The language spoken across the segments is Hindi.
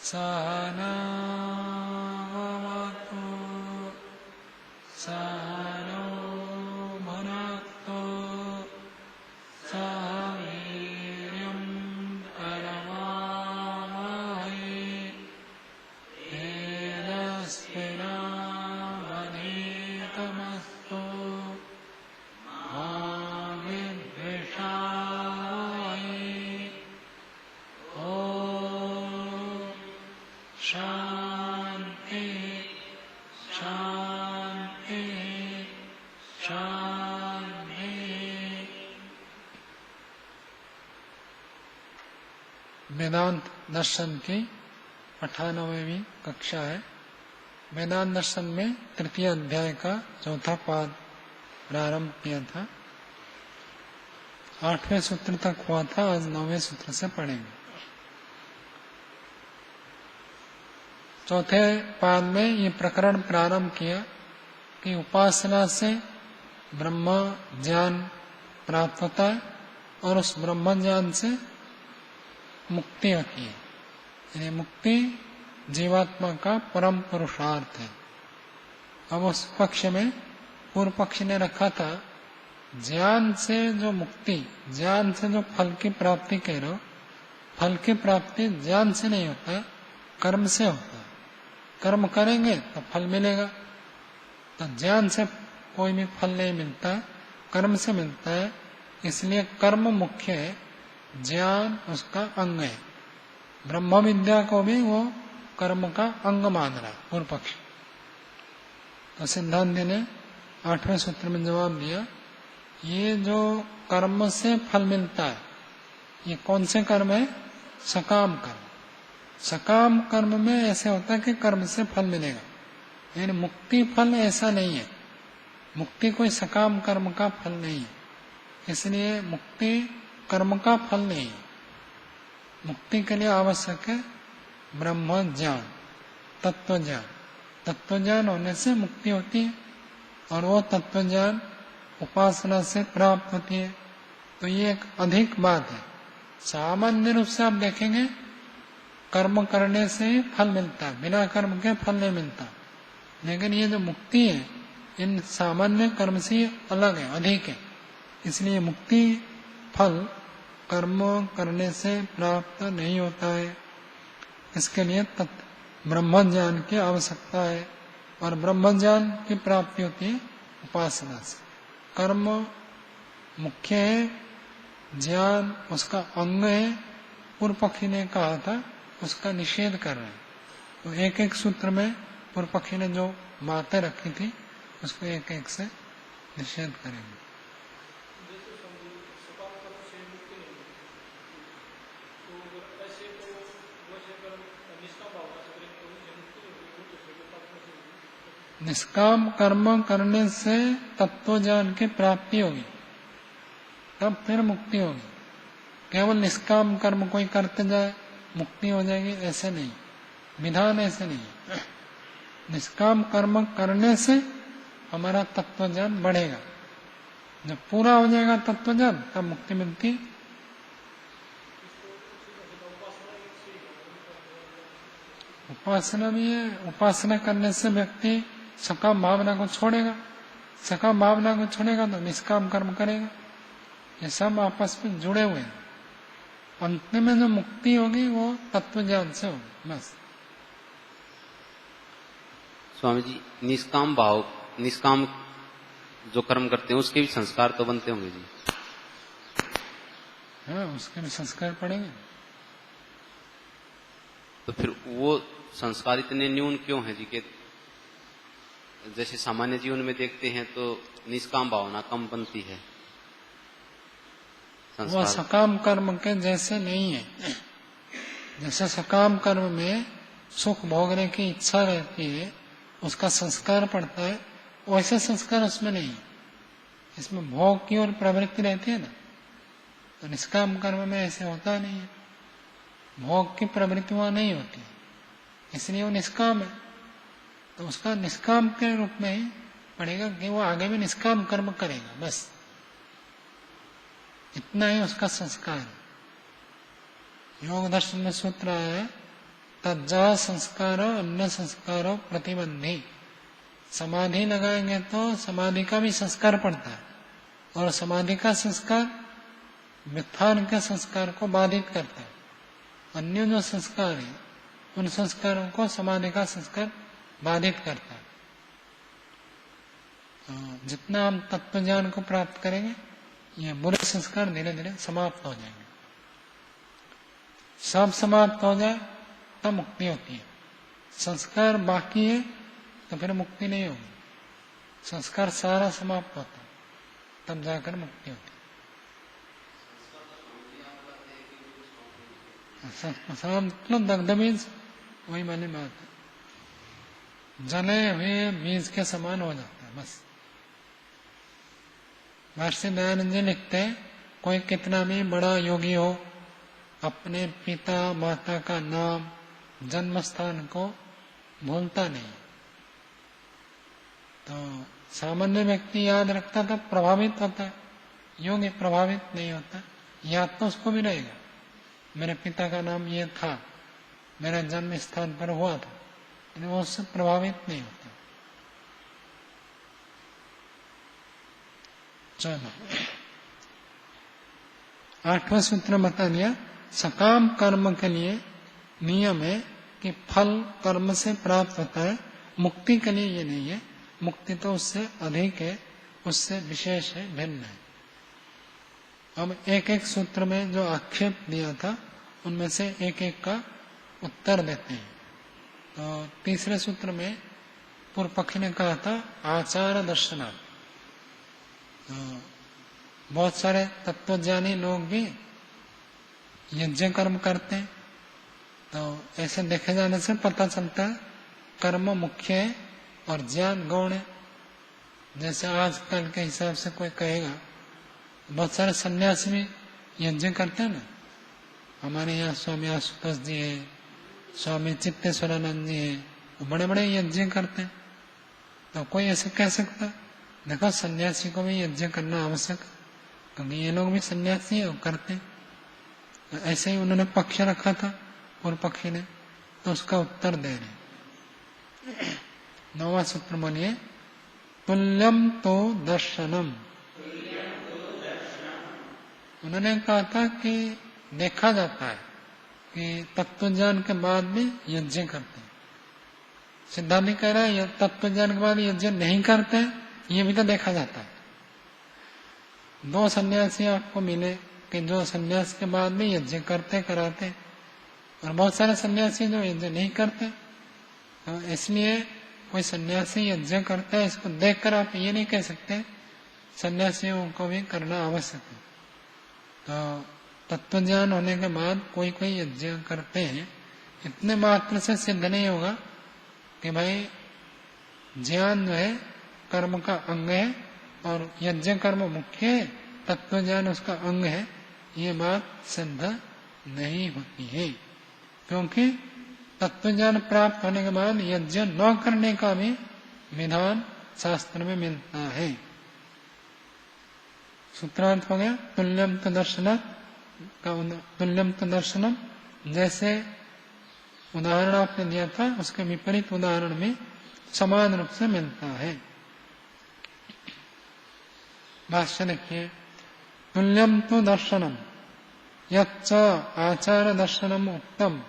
सहना भवतु सहनौ भुनक्तु सह वीर्यं करवावहै तेजस्विनावधीतमस्तु मा विद्विषावहै। शांति शांति शांति। वेदांत दर्शन की 98वीं कक्षा है। वेदांत दर्शन में तृतीय अध्याय का चौथा पाद प्रारंभ किया था। 8वें सूत्र तक हुआ था, आज 9वें सूत्र से पढ़ेंगे। चौथे पाद में ये प्रकरण प्रारंभ किया कि उपासना से ब्रह्म ज्ञान प्राप्त होता है और उस ब्रह्म ज्ञान से मुक्ति होती है। यानी मुक्ति जीवात्मा का परम पुरुषार्थ है। अब उस पक्ष में पूर्व पक्ष ने रखा था ज्ञान से जो मुक्ति, ज्ञान से जो फल की प्राप्ति कह रहे हो, फल की प्राप्ति ज्ञान से नहीं होता, कर्म से होता है। कर्म करेंगे तो फल मिलेगा। तो ज्ञान से कोई भी फल नहीं मिलता, कर्म से मिलता है। इसलिए कर्म मुख्य है, ज्ञान उसका अंग है। ब्रह्म विद्या को भी वो कर्म का अंग मान रहा है पूर्व पक्ष। तो सिद्धांत ने 8वें सूत्र में जवाब दिया, ये जो कर्म से फल मिलता है, ये कौन से कर्म है? सकाम कर्म। सकाम कर्म में ऐसे होता है कि कर्म से फल मिलेगा, यानी मुक्ति फल ऐसा नहीं है। मुक्ति कोई सकाम कर्म का फल नहीं है, इसलिए मुक्ति कर्म का फल नहीं है। मुक्ति के लिए आवश्यक है ब्रह्म ज्ञान, तत्व ज्ञान। तत्व ज्ञान होने से मुक्ति होती है और वो तत्व ज्ञान उपासना से प्राप्त होती है। तो ये एक अधिक बात है। सामान्य रूप से आप देखेंगे कर्म करने से फल मिलता है, बिना कर्म के फल नहीं मिलता। लेकिन ये जो मुक्ति है इन सामान्य कर्म से अलग है, अधिक है। इसलिए मुक्ति फल कर्म करने से प्राप्त नहीं होता है। इसके लिए ब्रह्म ज्ञान की आवश्यकता है और ब्रह्म ज्ञान की प्राप्ति होती है उपासना से। कर्म मुख्य है, ज्ञान उसका अंग है। पूर्व पक्षी ने कहा था उसका निषेध कर रहे हैं। तो एक एक सूत्र में पूर्व पक्षी ने जो बातें रखी थी उसको एक एक से निषेध करेंगे। निष्काम कर्म करने से तत्व ज्ञान की प्राप्ति होगी, तब फिर मुक्ति होगी। केवल निष्काम कर्म कोई करते जाए मुक्ति हो जाएगी, ऐसे नहीं, विधान ऐसे नहीं। निष्काम कर्म करने से हमारा तत्व ज्ञान बढ़ेगा। जब पूरा हो जाएगा तत्व ज्ञान तब मुक्ति मिलती। उपासना भी है। उपासना करने से व्यक्ति सकाम भावना को छोड़ेगा, सकाम भावना को छोड़ेगा तो निष्काम कर्म करेगा। ये सब आपस में जुड़े हुए हैं। अंत में जो मुक्ति होगी वो तत्व ज्ञान से होगी, बस। स्वामी जी, निष्काम भाव, निष्काम जो कर्म करते हैं उसके भी संस्कार तो बनते होंगे जी? हाँ, उसके भी संस्कार पड़ेंगे। तो फिर वो संस्कार इतने न्यून क्यों हैं जी? के जैसे सामान्य जीवन में देखते हैं तो निष्काम भावना कम बनती है। वह सकाम कर्म के जैसे नहीं है। जैसे सकाम कर्म में सुख भोगने की इच्छा रहती है, उसका संस्कार पड़ता है, वैसे संस्कार उसमें नहीं है। इसमें भोग की ओर प्रवृत्ति रहती है ना, तो निष्काम कर्म में ऐसे होता नहीं है। भोग की प्रवृत्ति वहां नहीं होती, इसलिए वो निष्काम है। तो उसका निष्काम के रूप में ही पड़ेगा कि वो आगे भी निष्काम कर्म करेगा, बस इतना ही उसका संस्कार है। योग दर्शन में सूत्र है तज्जा संस्कार अन्य संस्कारों प्रतिबंधी। समाधि लगाएंगे तो समाधि का भी संस्कार पड़ता है, और समाधि का संस्कार व्युत्थान के संस्कार को बाधित करता है। अन्य जो संस्कार है उन संस्कारों को समाधि का संस्कार बाधित करता है। तो जितना हम तत्व ज्ञान को प्राप्त करेंगे, ये बुरे संस्कार धीरे धीरे समाप्त हो जाएंगे। सब समाप्त हो जाए तब मुक्ति होती है। संस्कार बाकी है तो फिर मुक्ति नहीं होगी। संस्कार सारा समाप्त होता है तब जाकर मुक्ति होती है। मतलब दग्ध बीज वही वाली बात है, जले हुए बीज के समान हो जाता है बस। महर्षि दयानंद जी लिखते हैं, कोई कितना भी बड़ा योगी हो, अपने पिता माता का नाम जन्म स्थान को भूलता नहीं। तो सामान्य व्यक्ति याद रखता तो प्रभावित होता है, योगी प्रभावित नहीं होता। याद तो उसको भी रहेगा, मेरे पिता का नाम ये था, मेरा जन्म स्थान पर हुआ था, लेकिन वो उससे प्रभावित नहीं होता। चलो 8वां सूत्र बता दिया। सकाम कर्म के लिए नियम है कि फल कर्म से प्राप्त होता है, मुक्ति के लिए ये नहीं है। मुक्ति तो उससे अधिक है, उससे विशेष है, भिन्न है। अब एक एक सूत्र में जो आक्षेप दिया था उनमें से एक एक का उत्तर देते हैं। तो तीसरे सूत्र में पूर्व पक्षी ने कहा था आचार दर्शनार्थ। तो बहुत सारे तत्वज्ञानी लोग भी यज्ञ कर्म करते हैं, तो ऐसे देखे जाने से पता चलता है कर्म मुख्य है और ज्ञान गौण है। जैसे आजकल के हिसाब से कोई कहेगा, बहुत सारे सन्यासी भी यज्ञ करते हैं ना। हमारे यहाँ स्वामी आशुतोष जी है, स्वामी चित्तेश्वरानंद जी है, वो बड़े बड़े यज्ञ करते हैं। तो कोई ऐसे कह सकता, देखो सन्यासी को भी यज्ञ करना आवश्यक, क्योंकि ये लोग भी सन्यासी है, वो करते हैं। तो ऐसे ही उन्होंने पक्ष रखा था पूर्व पक्षी ने, तो उसका उत्तर दे रहे। 9वां सूत्र बोलिए, तुल्यम तो दर्शनम। उन्होंने कहा था कि देखा जाता है कि तत्वज्ञान के बाद भी यज्ञ करते हैं। सिद्धांत कह रहा है तत्वज्ञान के बाद यज्ञ नहीं करते, ये भी तो देखा जाता है। 2 सन्यासी आपको मिले कि जो सन्यास के बाद भी यज्ञ करते कराते, और बहुत सारे सन्यासी जो यज्ञ नहीं करते। तो इसलिए कोई सन्यासी यज्ञ करता है, इसको देखकर आप ये नहीं कह सकते सन्यासियों को भी करना आवश्यक है। तो तत्वज्ञान होने के बाद कोई कोई यज्ञ करते हैं, इतने मात्र से सिद्ध नहीं होगा कि भाई ज्ञान जो है कर्म का अंग है और यज्ञ कर्म मुख्य है, तत्वज्ञान उसका अंग है। ये बात सिद्ध नहीं होती है, क्योंकि तत्वज्ञान प्राप्त होने के बाद यज्ञ न करने का भी विधान शास्त्र में मिलता है। सूत्रांत हो गया तुल्यम तो दर्शन का, तुल्यम तो दर्शनम, जैसे उदाहरण आपने दिया था उसके विपरीत उदाहरण में समान रूप से मिलता है। भाष्य देखिए, तुल्यम तो दर्शनम यच्च आचार दर्शनम उत्तम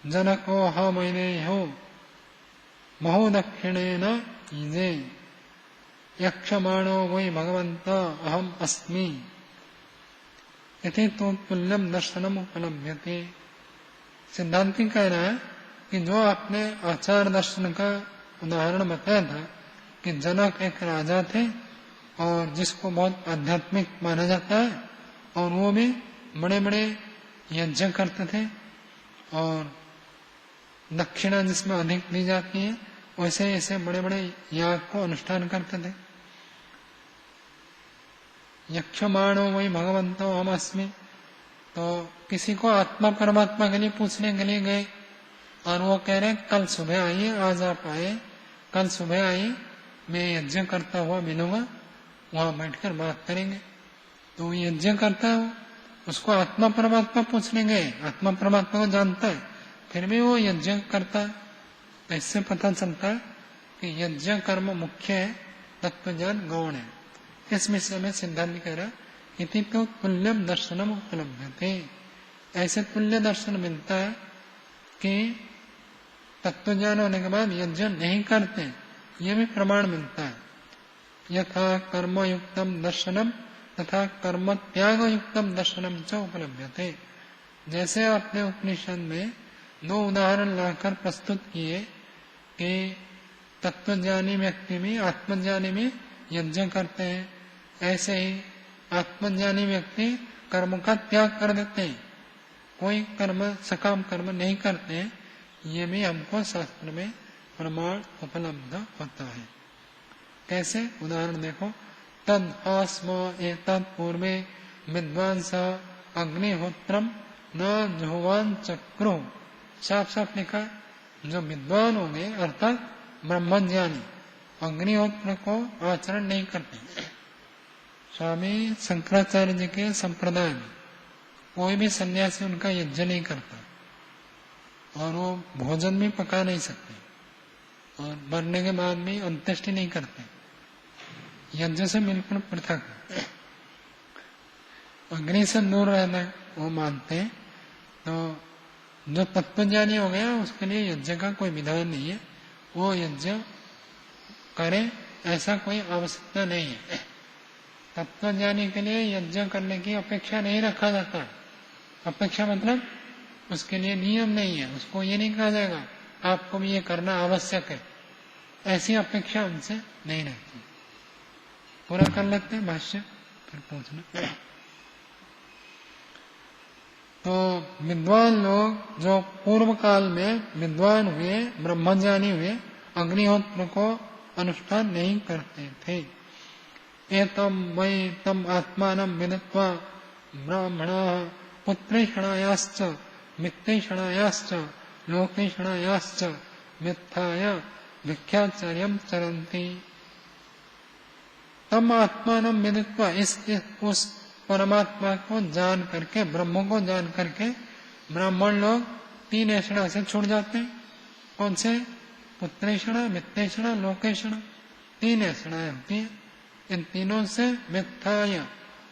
जनको मैनेहो महोदक्षिणेन ईजे यक्षमाणो वै भगवंत अहम अस्मि इति तो तुल्यम दर्शनम उपलभ्यते। सिद्धांति कह रहा है कि जो आपने आचार दर्शन का उदाहरण बताया था कि जनक एक राजा थे और जिसको बहुत आध्यात्मिक माना जाता है, और वो भी बड़े बड़े यज्ञ करते थे और दक्षिणा जिसमें अधिक दी जाती है, वैसे ऐसे बड़े बड़े याग को अनुष्ठान करते थे। यक्षमाणो वही भगवंतो हम अस्मि, तो किसी को आत्मा परमात्मा के लिए पूछने के लिए गए और वो कह रहे कल सुबह आइए, आज आप आए, कल सुबह आइए, मैं यज्ञ करता हुआ मिलूंगा, वहां बैठकर बात करेंगे। तो यज्ञ करता है, उसको आत्मा परमात्मा पूछने गए, आत्मा परमात्मा को जानता है, फिर भी वो यज्ञ करता है। तो इससे पता चलता है कि यज्ञ कर्म मुख्य है, तत्व ज्ञान गौण है। इस विषय में सिद्धांत कह रहा इति तो तुल्यम दर्शनम उपलब्धते, ऐसे तुल्य दर्शन मिलता है कि तत्व ज्ञान होने के बाद यज्ञ नहीं करते, ये भी प्रमाण मिलता है। यथा कर्मयुक्तम दर्शनम तथा कर्म त्याग युक्तम दर्शनम च उपलब्धते। जैसे आपने उपनिषद में 2 उदाहरण लाकर प्रस्तुत किए कि तत्वज्ञानी व्यक्ति भी आत्मज्ञानी में यज्ञ करते हैं, ऐसे ही आत्मज्ञानी व्यक्ति कर्म का त्याग कर देते हैं, कोई कर्म सकाम कर्म नहीं करते हैं। ये भी हमको शास्त्र में प्रमाण उपलब्ध होता है। कैसे? उदाहरण देखो, तद आस्म एतत् पूर्वे विद्वांस अग्निहोत्रम न जुह्वान चक्रो। साफ साफ लिखा, जो विद्वान होंगे अर्थात ब्रह्मज्ञानी अग्निहोत्र को आचरण नहीं करते। स्वामी शंकराचार्य जी के संप्रदाय में कोई भी सन्यासी उनका यज्ञ नहीं करता, और वो भोजन भी पका नहीं सकते, और मरने के बाद भी अंत्येष्टि नहीं करते, यज्ञ से बिल्कुल पृथक। अग्नि से दूर रहना वो मानते हैं। तो जो तत्वज्ञानी हो गया उसके लिए यज्ञ का कोई विधान नहीं है, वो यज्ञ करे ऐसा कोई आवश्यकता नहीं है। तत्वज्ञानी के लिए यज्ञ करने की अपेक्षा नहीं रखा जाता। अपेक्षा मतलब उसके लिए नियम नहीं है, उसको ये नहीं कहा जाएगा आपको भी ये करना आवश्यक है, ऐसी अपेक्षा उनसे नहीं रहती। पूरा कर लेते हैं भाष्य, फिर पूछना। तो विद्वान लोग जो पूर्व काल में विद्वान हुए, ब्रह्मज्ञानी हुए, अग्निहोत्र को अनुष्ठान नहीं करते थे। एतम वै तम आत्मानं विदित्वा ब्राह्मणाः पुत्रेषणायाश्च मित्रेषणायाश्च लोकेषणायाश्च मिथ्याय भिक्षाचर्यं चरन्ति। तम आत्मानं विदित्वा, उस परमात्मा को जान करके, ब्रह्म को जान करके ब्राह्मण लोग 3 ऐषणा से छूट जाते हैं। कौन से? पुत्रेषणा, मित्रेषणा, लोकेषणा, 3 ऐषणाएं होती हैं। इन तीनों से मिथ्याय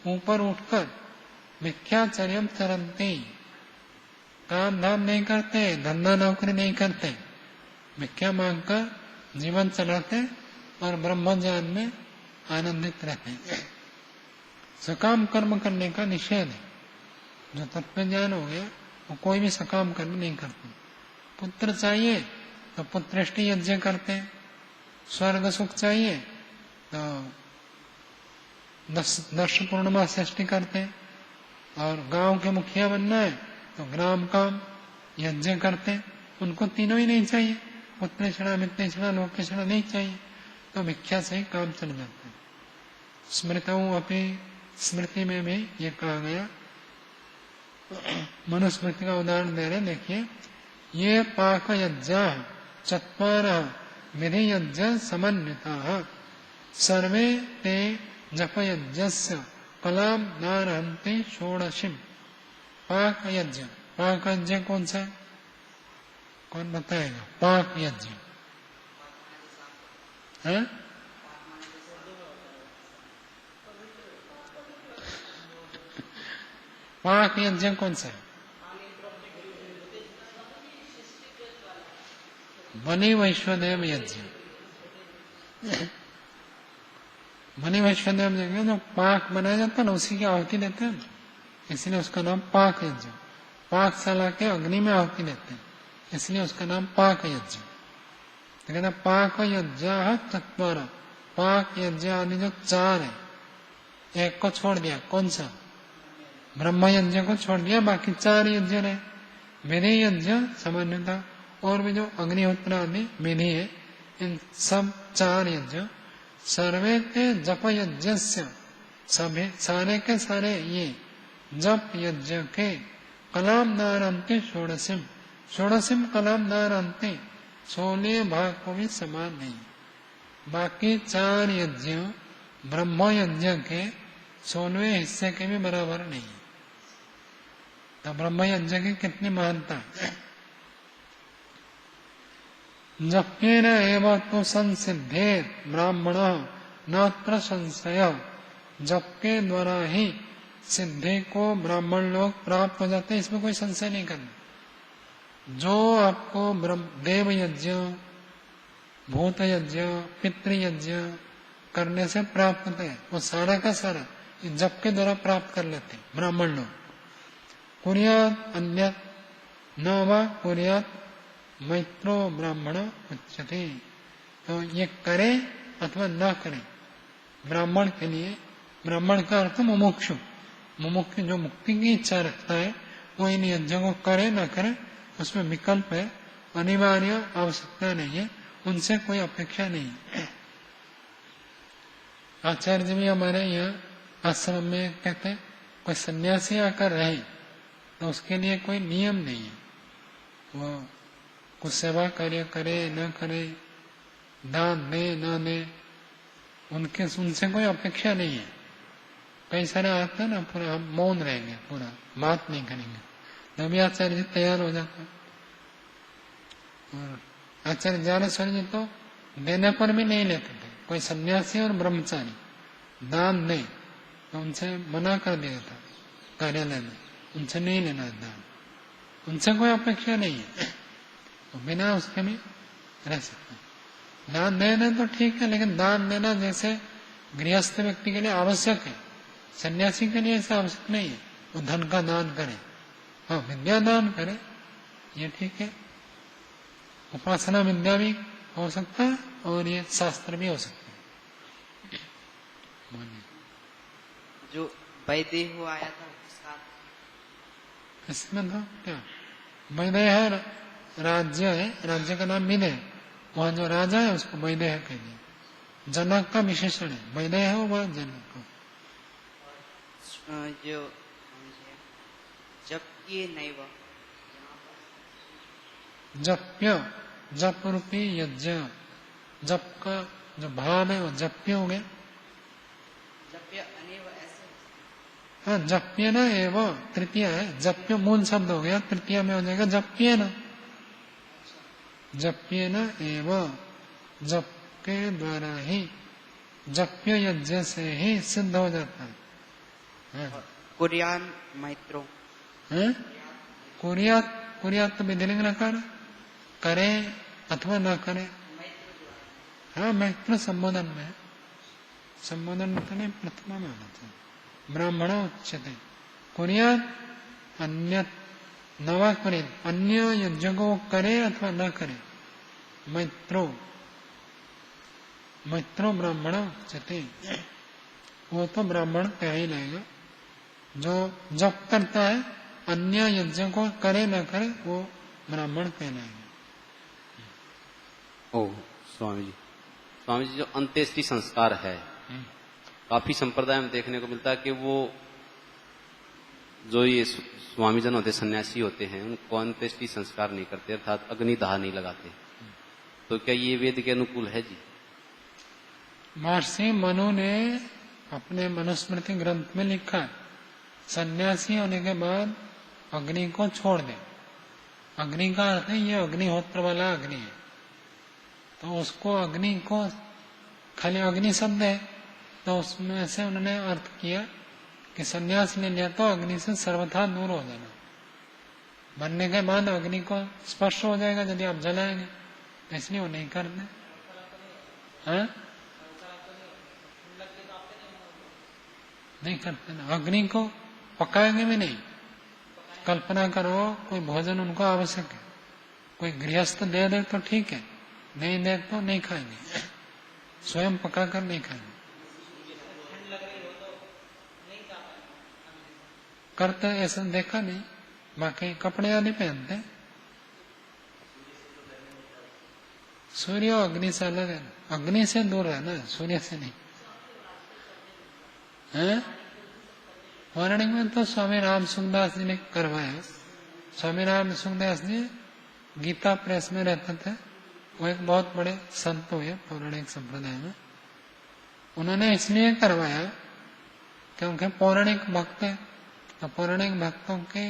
ऊपर उठकर भिक्षाचर्यम चरन्ति, काम धाम नहीं करते, धंधा नौकरी नहीं करते, भिक्षा मांगकर जीवन चलाते और ब्रह्म ज्ञान में आनंदित रहते हैं। सकाम कर्म करने का निषेध है। जो तत्व ज्ञान हो गया वो कोई भी सकाम कर्म नहीं करते। पुत्र चाहिए तो पुत्रेष्टि यज्ञ करते हैं, स्वर्ग सुख चाहिए तो 10 पूर्णिमा षष्ठी करते हैं, और गांव के मुखिया बनना है तो ग्राम काम यज्ञ करते हैं। उनको तीनों ही नहीं चाहिए, पुत्रेषणा, मित्रेषणा, लोकेषणा नहीं चाहिए, तो भिक्षा से ही काम चल जाता है। स्मृतौ अपि, स्मृति में भी ये कहा गया। मनुस्मृति का उदाहरण दे रहे, देखिए, ये पाक यज्ञा 4 विधि यज्ञ समन्विता सर्वे ते जप यज्ञस्य कलाम नारहन्ति षोडशीम। पाक यज्ञ, पाक यज्ञ कौन सा है? कौन बताएगा? पाक यज्ञ है? पाक यज्ञ कौन सा है? बनी वैश्वदेव यज्ञ। बनी वैश्वदेव यज्ञ जो पाक बनाया जाता है ना, उसी की आहुति देते हैं, इसलिए उसका नाम पाक यज्ञ। पाकशाला के अग्नि में आहुति देते हैं, इसलिए उसका नाम पाक यज्ञ। तो कहते पाक यज्ञ 4, पाक यज्ञ आदि जो 4 है, एक को छोड़ दिया, कौन सा? ब्रह्म यज्ञ को छोड़ दिया, बाकी 4 यज्ञ रहे। विधि यज्ञ सामान्यता, और भी जो अग्निहोत्र आदि विधि है, इन सब 4 यज्ञ सर्वे ते जप यज्ञस्य, सभी सारे के सारे ये जप यज्ञ के कलाम दारांते षोडशिम, षोडशिम कलाम दारांते 16 भाग को भी समान नहीं। बाकी 4 यज्ञ ब्रह्म यज्ञ के 16वें हिस्से के भी बराबर नहीं। तो ब्रह्म यज्ञ की कितनी महानता है। जप्येन एव तो संसिद्धेत ब्राह्मण नात्र संशय। जप के द्वारा ही सिद्धि को ब्राह्मण लोग प्राप्त हो जाते हैं, इसमें कोई संशय नहीं करना। जो आपको देव यज्ञ, भूत यज्ञ, पितृयज्ञ करने से प्राप्त होता है, वो सारा का सारा जप के द्वारा प्राप्त कर लेते हैं ब्राह्मण लोग। कुर्यात अन्य न वा कुर्यात मैत्रो ब्राह्मण उच्यते। तो ये करे अथवा न करे ब्राह्मण के लिए, ब्राह्मण का अर्थ मुमुक्षु, मुमुक्षु जो मुक्ति की इच्छा रखता है वो इन यज्ञों को करे न करे उसमें विकल्प है, अनिवार्य आवश्यकता नहीं है, उनसे कोई अपेक्षा नहीं है। आचार्य जी भी हमारे यहाँ आश्रम में कहते हैं कोई सन्यासी आकर रहे तो उसके लिए कोई नियम नहीं है, वो कुछ सेवा कार्य करे न करे, दान दे न दे, उनसे कोई अपेक्षा नहीं है। कई सारे आते हैं ना पूरा हम मौन रहेंगे, पूरा बात नहीं करेंगे, तभी आचार्य जी तैयार हो जाते हैं। और आचार्य ज्ञानेश्वर जी तो देने पर भी नहीं लेते थे। कोई सन्यासी और ब्रह्मचारी दान दे तो उनसे मना कर दिया था कार्यालय में, उनसे नहीं लेना दान, उनसे कोई अपेक्षा नहीं है, तो बिना उसके भी रह सकते। दान देना तो ठीक है, लेकिन दान देना जैसे गृहस्थ व्यक्ति के लिए आवश्यक है, सन्यासी के लिए ऐसा आवश्यक नहीं है। वो धन का दान करे, हाँ विद्या दान करे, ये ठीक है। उपासना विद्या भी हो सकता है और ये शास्त्र भी हो सकता है। जो वैदेह आया था उसका इसमें तो क्या वैदेह राज्य है, राज्य का नाम विदेह, वहां जो राजा है उसको वैदेह कहिए। जनक का विशेषण है, वैदेह है वह जनक को। जो जप किए नहीं वह जप्य, जप रूपी यज्ञ, जप का जो भाव है वो जप्य हो गया। जप्य अनेव ऐसे, हाँ जप्य न एवं तृतीय है, जप्य मूल शब्द हो गया, तृतीय में हो जाएगा जप्य न। जप्य न एवं, जप के द्वारा ही, जप्य यज्ञ से ही सिद्ध हो जाता है। हाँ। कुर्यान मैत्रो, कुर्यात, कुर्यात तो विधिलिंग लकार, करे अथवा न करे। हाँ मैत्र संबोधन में, संबोधन में तो नहीं, प्रथमा में होना चाहिए। ब्राह्मण उच्यते कुर्यात अन्य नवा करे, अन्य यज्ञ को करे अथवा न करे। मैत्रो, मैत्रो ब्राह्मण उच्यते, वो तो ब्राह्मण कह ही लगेगा। जो जप करता है अन्य यज्ञ को करे न करे वो ब्राह्मण कहलाएगा। ओ स्वामी जी, स्वामी जी जो अंत्येष्टि संस्कार है, काफी संप्रदाय में देखने को मिलता है कि वो जो ये स्वामी जन होते, सन्यासी होते हैं, उनको अंत्येष्टि संस्कार नहीं करते, अर्थात अग्निदाह नहीं लगाते। तो क्या ये वेद के अनुकूल है जी? महर्षि मनु ने अपने मनुस्मृति ग्रंथ में लिखा, सन्यासी होने के बाद अग्नि को छोड़ दे। अग्नि का अर्थ है ये अग्निहोत्र वाला अग्नि है, तो उसको अग्नि को खाली अग्नि शब्द है, तो उसमें से उन्होंने अर्थ किया कि सन्यास ले लिया तो अग्नि से सर्वथा दूर हो जाना। मरने के बाद अग्नि को स्पर्श हो जाएगा यदि आप जलाएंगे, तो इसलिए वो नहीं करते। हाँ नहीं करते ना, अग्नि को पकाएंगे भी नहीं। कल्पना करो कोई भोजन उनको आवश्यक है, कोई गृहस्थ दे दे तो ठीक है, नहीं दे तो नहीं खाएंगे, स्वयं पकाकर नहीं खाएंगे। करते ऐसा देखा नहीं, बाकी कपड़े आदि पहनते। सूर्य और अग्नि से अलग है, अग्नि से दूर रहना है, सूर्य से नहीं है। पौराणिक में तो स्वामी राम सुखदास जी ने करवाया। स्वामी राम सुखदास जी गीता प्रेस में रहते थे, वो एक बहुत बड़े संत हुए पौराणिक संप्रदाय में। उन्होंने इसलिए करवाया क्योंकि पौराणिक भक्त है, तो पौराणिक भक्तों के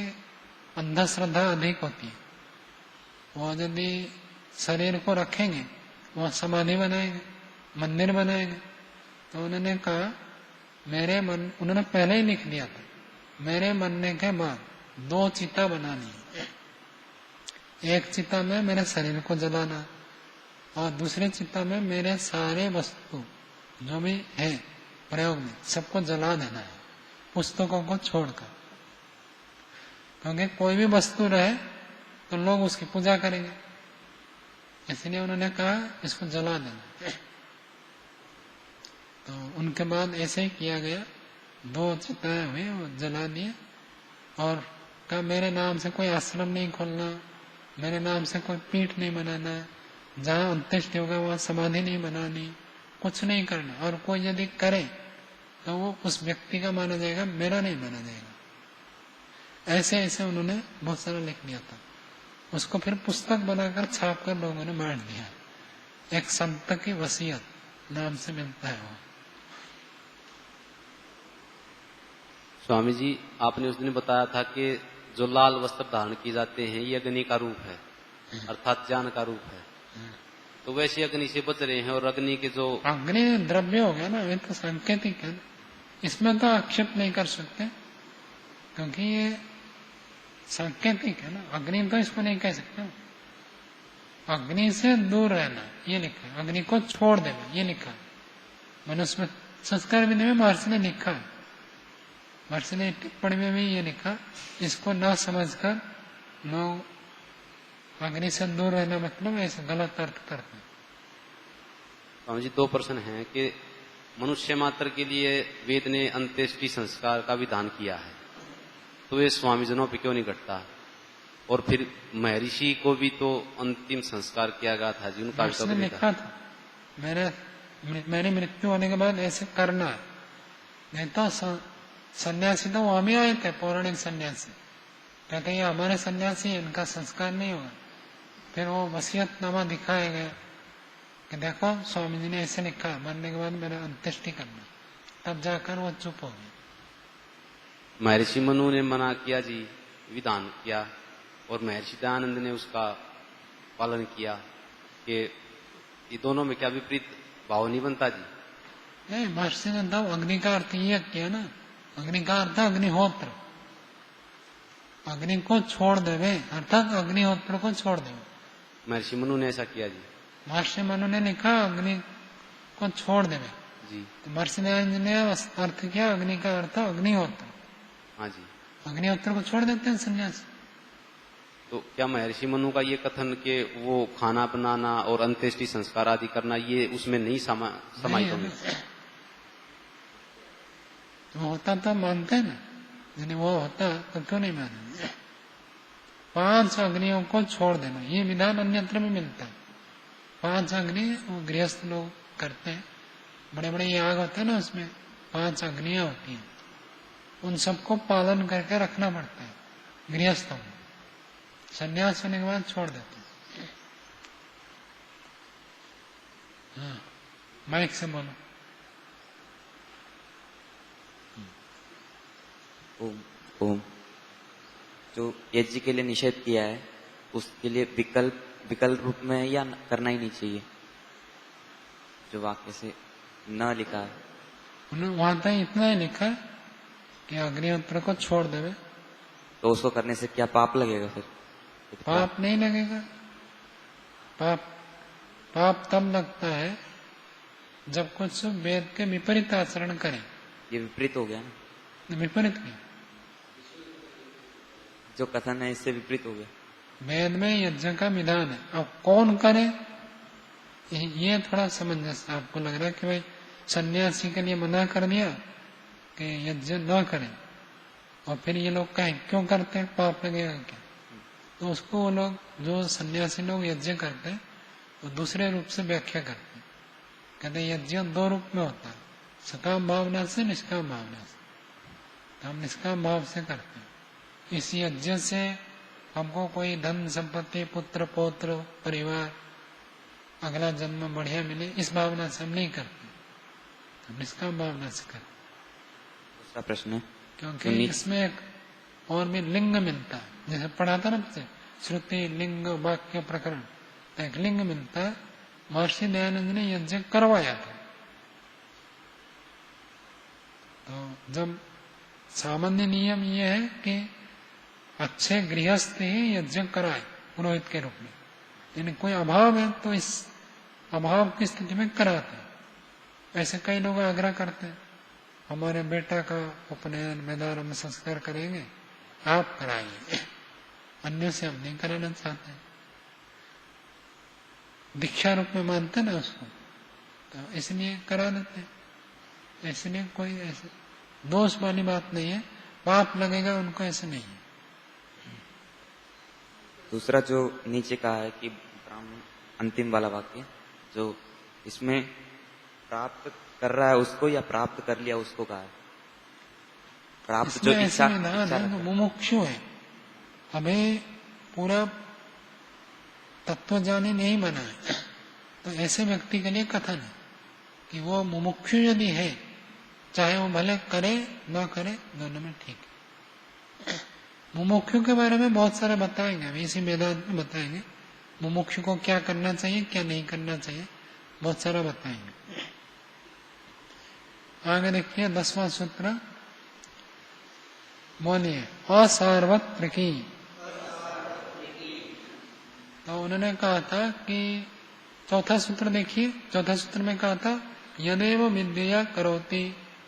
अंधश्रद्धा अधिक होती है। वो यदि शरीर को रखेंगे, वहाँ समाधि बनाएंगे, मंदिर बनाएंगे। तो उन्होंने कहा उन्होंने पहले ही लिख दिया था, मेरे मरने के बाद 2 चिता बनानी है। एक चिता में मेरे शरीर को जलाना और दूसरे चिता में मेरे सारे वस्तु जो भी है प्रयोग में सबको जला देना है, पुस्तकों को छोड़कर। क्योंकि कोई भी वस्तु रहे तो लोग उसकी पूजा करेंगे, इसलिए उन्होंने कहा इसको जला देना। तो उनके बाद ऐसे ही किया गया, 2 चिताएं हुई वो जला दिए और कहा मेरे नाम से कोई आश्रम नहीं खोलना, मेरे नाम से कोई पीठ नहीं बनाना, जहाँ अंत्येष्टि होगा वहाँ समाधि नहीं बनानी, कुछ नहीं करना। और कोई यदि करे तो वो उस व्यक्ति का माना जाएगा, मेरा नहीं माना जाएगा। ऐसे ऐसे उन्होंने बहुत सारा लिख दिया था। उसको फिर पुस्तक बनाकर छाप कर लोगों ने बांट दिया। एक संत की वसीयत नाम से मिलता है वो। स्वामी जी, आपने उस दिन बताया था कि जो लाल वस्त्र धारण किए जाते हैं ये अग्नि का रूप है, अर्थात ज्ञान का रूप है। तो वैसे अग्नि से बच रहे हैं और अग्नि के जो अग्नि द्रव्य हो गया ना, ये तो सांकेतिक है ना, इसमें तो आक्षेप नहीं कर सकते क्योंकि ये सांकेतिक है ना। अग्नि तो इसको नहीं कह सकते। अग्नि से दूर रहना ये लिखा है, अग्नि को छोड़ देना ये लिखा है। मैंने उसमें संस्कार विधि में महर्षि ने लिखा है, महर्षि ने टिप्पणी में भी ये लिखा, इसको ना समझकर लोग अग्नि से दूर रहना मतलब ऐसे गलत अर्थ करते हैं। स्वामी जी 2 प्रश्न हैं कि मनुष्य मात्र के लिए वेद ने अंत्येष्टि संस्कार का विधान किया है, तो ये स्वामी जनों पे क्यों नहीं घटता? और फिर महर्षि को भी तो अंतिम संस्कार किया गया था जी, उनका महर्षि ने लिखा था मेरी मृत्यु होने के बाद ऐसे करना है। नहीं तो सन्यासी तो वहां भी आए थे, पौराणिक सन्यासी कहते ये हमारे सन्यासी है, इनका संस्कार नहीं होगा। फिर वो वसीयतनामा दिखाया गया कि देखो स्वामी जी ने ऐसे लिखा, मरने के बाद मेरा अंत्येष्टि करना। तब जाकर वो चुप हो गए। महर्षि मनु ने मना किया जी, विधान किया, और महर्षि दयानंद ने उसका पालन किया कि ये दोनों में क्या विपरीत भाव नहीं बनता जी? नहीं, महर्षि ने तब अग्नि का अर्थ ये किया ना, अग्नि का अर्थ अग्निहोत्र, अग्नि को छोड़ देवे अर्थात अग्निहोत्र को छोड़ देवे। महर्षि मनु ने ऐसा किया जी। महर्षि मनु ने लिखा अग्नि को छोड़ देवे जी। तो महर्षि दयानंद ने अर्थ किया अग्नि का अर्थ अग्निहोत्र। हाँ जी। अग्निहोत्र को छोड़ देते हैं सन्यासी। तो क्या महर्षि मनु का ये कथन कि वो खाना बनाना और अंत्येष्टि संस्कार आदि करना ये उसमें नहीं समाहित होंगे? तो होता तो मानते हैं ना, यदि वो होता तो क्यों नहीं मानेंगे? 5 अग्नियों को छोड़ देना ये विधान अन्यत्र में मिलता है। 5 अग्नि वो गृहस्थ लोग करते हैं, बड़े बड़े याग होते हैं ना, उसमें 5 अग्नियां होती हैं, उन सबको पालन करके रखना पड़ता है गृहस्थों में। संन्यास होने के बाद छोड़ देते हैं। हाँ, माइक से बोलो। ओम। जो यज्ञ के लिए निषेध किया है उसके लिए विकल्प रूप में या करना ही नहीं चाहिए, जो वाक्य से न लिखा है? उन्होंने वहां तक इतना ही लिखा है कि अग्निहोत्र को छोड़ देवे। तो उसको करने से क्या पाप लगेगा फिर? पाप नहीं लगेगा। पाप तब लगता है जब कुछ वेद के विपरीत आचरण करें। ये विपरीत हो गया ना? विपरीत नहीं, जो कथन है इससे विपरीत हो गया। वेद में यज्ञ का विधान है, अब कौन करे ये थोड़ा समंजस आपको लग रहा है कि भाई सन्यासी के लिए मना कर दिया कि यज्ञ न करें, और फिर ये लोग कहें क्यों करते हैं, पाप लगेगा क्या? तो उसको वो लोग जो सन्यासी लोग यज्ञ करते हैं वो दूसरे रूप से व्याख्या करते हैं। कहते हैं यज्ञ 2 रूप में होता है, सकाम भावना से निष्काम भावना से। तो हम निष्काम भाव से करते हैं। इस यज्ञ से हमको कोई धन संपत्ति पुत्र पौत्र परिवार अगला जन्म बढ़िया मिले, इस भावना से हम नहीं करते, हम निष्काम भावना से करते। दूसरा प्रश्न है, क्योंकि इसमें एक और भी लिंग मिलता है, जैसे पढ़ा था ना, श्रुति लिंग वाक्य प्रकरण, तो एक लिंग मिलता है। महर्षि दयानंद ने यज्ञ करवाया था। तो जब सामान्य नियम ये है कि अच्छे गृहस्थ ही यज्ञ कराए पुरोहित के रूप में, यानी कोई अभाव है तो इस अभाव की स्थिति में कराते हैं। ऐसे कई लोग आग्रह करते हैं, हमारे बेटा का उपनयन मैदान संस्कार करेंगे, आप कराइए, अन्य से हम नहीं कराना चाहते। दीक्षा रूप में मानते ना उसको, तो इसलिए करा देते हैं। इसलिए कोई ऐसे दोष वाली बात नहीं है, पाप लगेगा उनको, ऐसे नहीं है। दूसरा जो नीचे कहा है कि ब्राह्मण, अंतिम वाला वाक्य, जो इसमें प्राप्त कर रहा है उसको या प्राप्त कर लिया उसको कहा है? प्राप्त जो इच्छा मुमुक्षु है, हमें पूरा तत्वज्ञानी नहीं बना है, तो ऐसे व्यक्ति के लिए कथन है कि वो मुमुक्षु यदि है, चाहे वो भले करे ना करे, दोनों में ठीक है। मुमुक्षु के बारे में बहुत सारे बताएंगे, अभी इसी वेदांत में बताएंगे मुमुक्षु को क्या करना चाहिए क्या नहीं करना चाहिए, बहुत सारा बताएंगे। आगे देखिए 10वां सूत्र, बोलिए असार्वत्रिकी। तो उन्होंने कहा था कि चौथा सूत्र देखिए, चौथा सूत्र में कहा था यदेव विद्या करोति,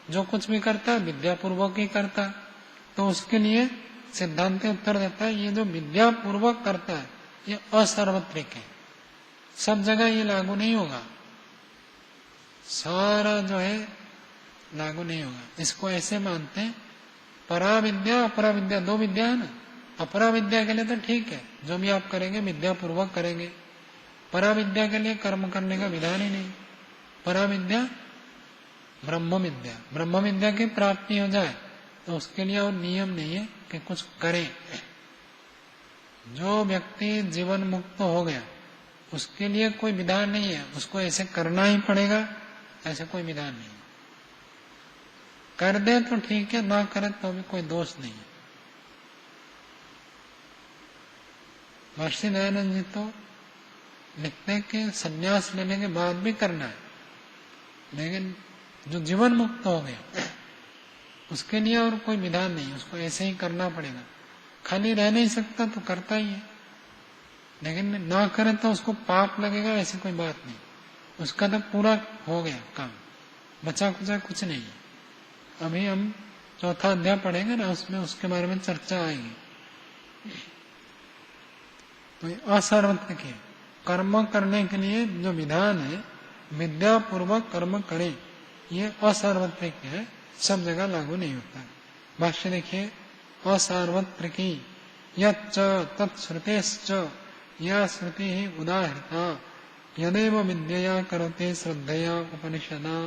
जो कुछ भी करता विद्या पूर्वक ही करता। तो उसके लिए सिद्धांत उत्तर देता है, ये जो विद्या पूर्वक करता है ये असार्वत्रिक है, सब जगह ये लागू नहीं होगा, सारा जो है लागू नहीं होगा। इसको ऐसे मानते हैं, परा विद्या अपरा विद्या, दो विद्या है ना। अपरा विद्या के लिए तो ठीक है, जो भी आप करेंगे विद्या पूर्वक करेंगे। परा विद्या के लिए कर्म करने का विधान ही नहीं। परा विद्या ब्रह्म विद्या, ब्रह्म विद्या की प्राप्ति हो जाए तो उसके लिए और नियम नहीं है कि कुछ करें। जो व्यक्ति जीवन मुक्त हो गया उसके लिए कोई विधान नहीं है, उसको ऐसे करना ही पड़ेगा, ऐसे कोई विधान नहीं। कर दे तो ठीक है, ना करे तो भी कोई दोष नहीं है। महर्षि दयानंद जी तो लिखते कि संन्यास लेने के बाद भी करना है, लेकिन जो जीवन मुक्त हो गया उसके लिए और कोई विधान नहीं, उसको ऐसे ही करना पड़ेगा। खाली रह नहीं सकता तो करता ही है, लेकिन ना करे तो उसको पाप लगेगा, ऐसी कोई बात नहीं। उसका तो पूरा हो गया काम, बचा कुचा कुछ नहीं है। अभी हम चौथा अध्याय पढ़ेंगे ना, उसमें उसके बारे में चर्चा आएगी। तो ये असार्वत्रिक है, कर्म करने के लिए जो विधान है विद्या पूर्वक कर्म करें, ये असार्वत्रिक है, सब जगह लागू नहीं होता। भाष्य देखिए, असार्वत्रिकी यच्च तत्श्रुतेश्च या श्रुति ही उदाहृता यदेव विद्यया करोते श्रद्धया उपनिषदा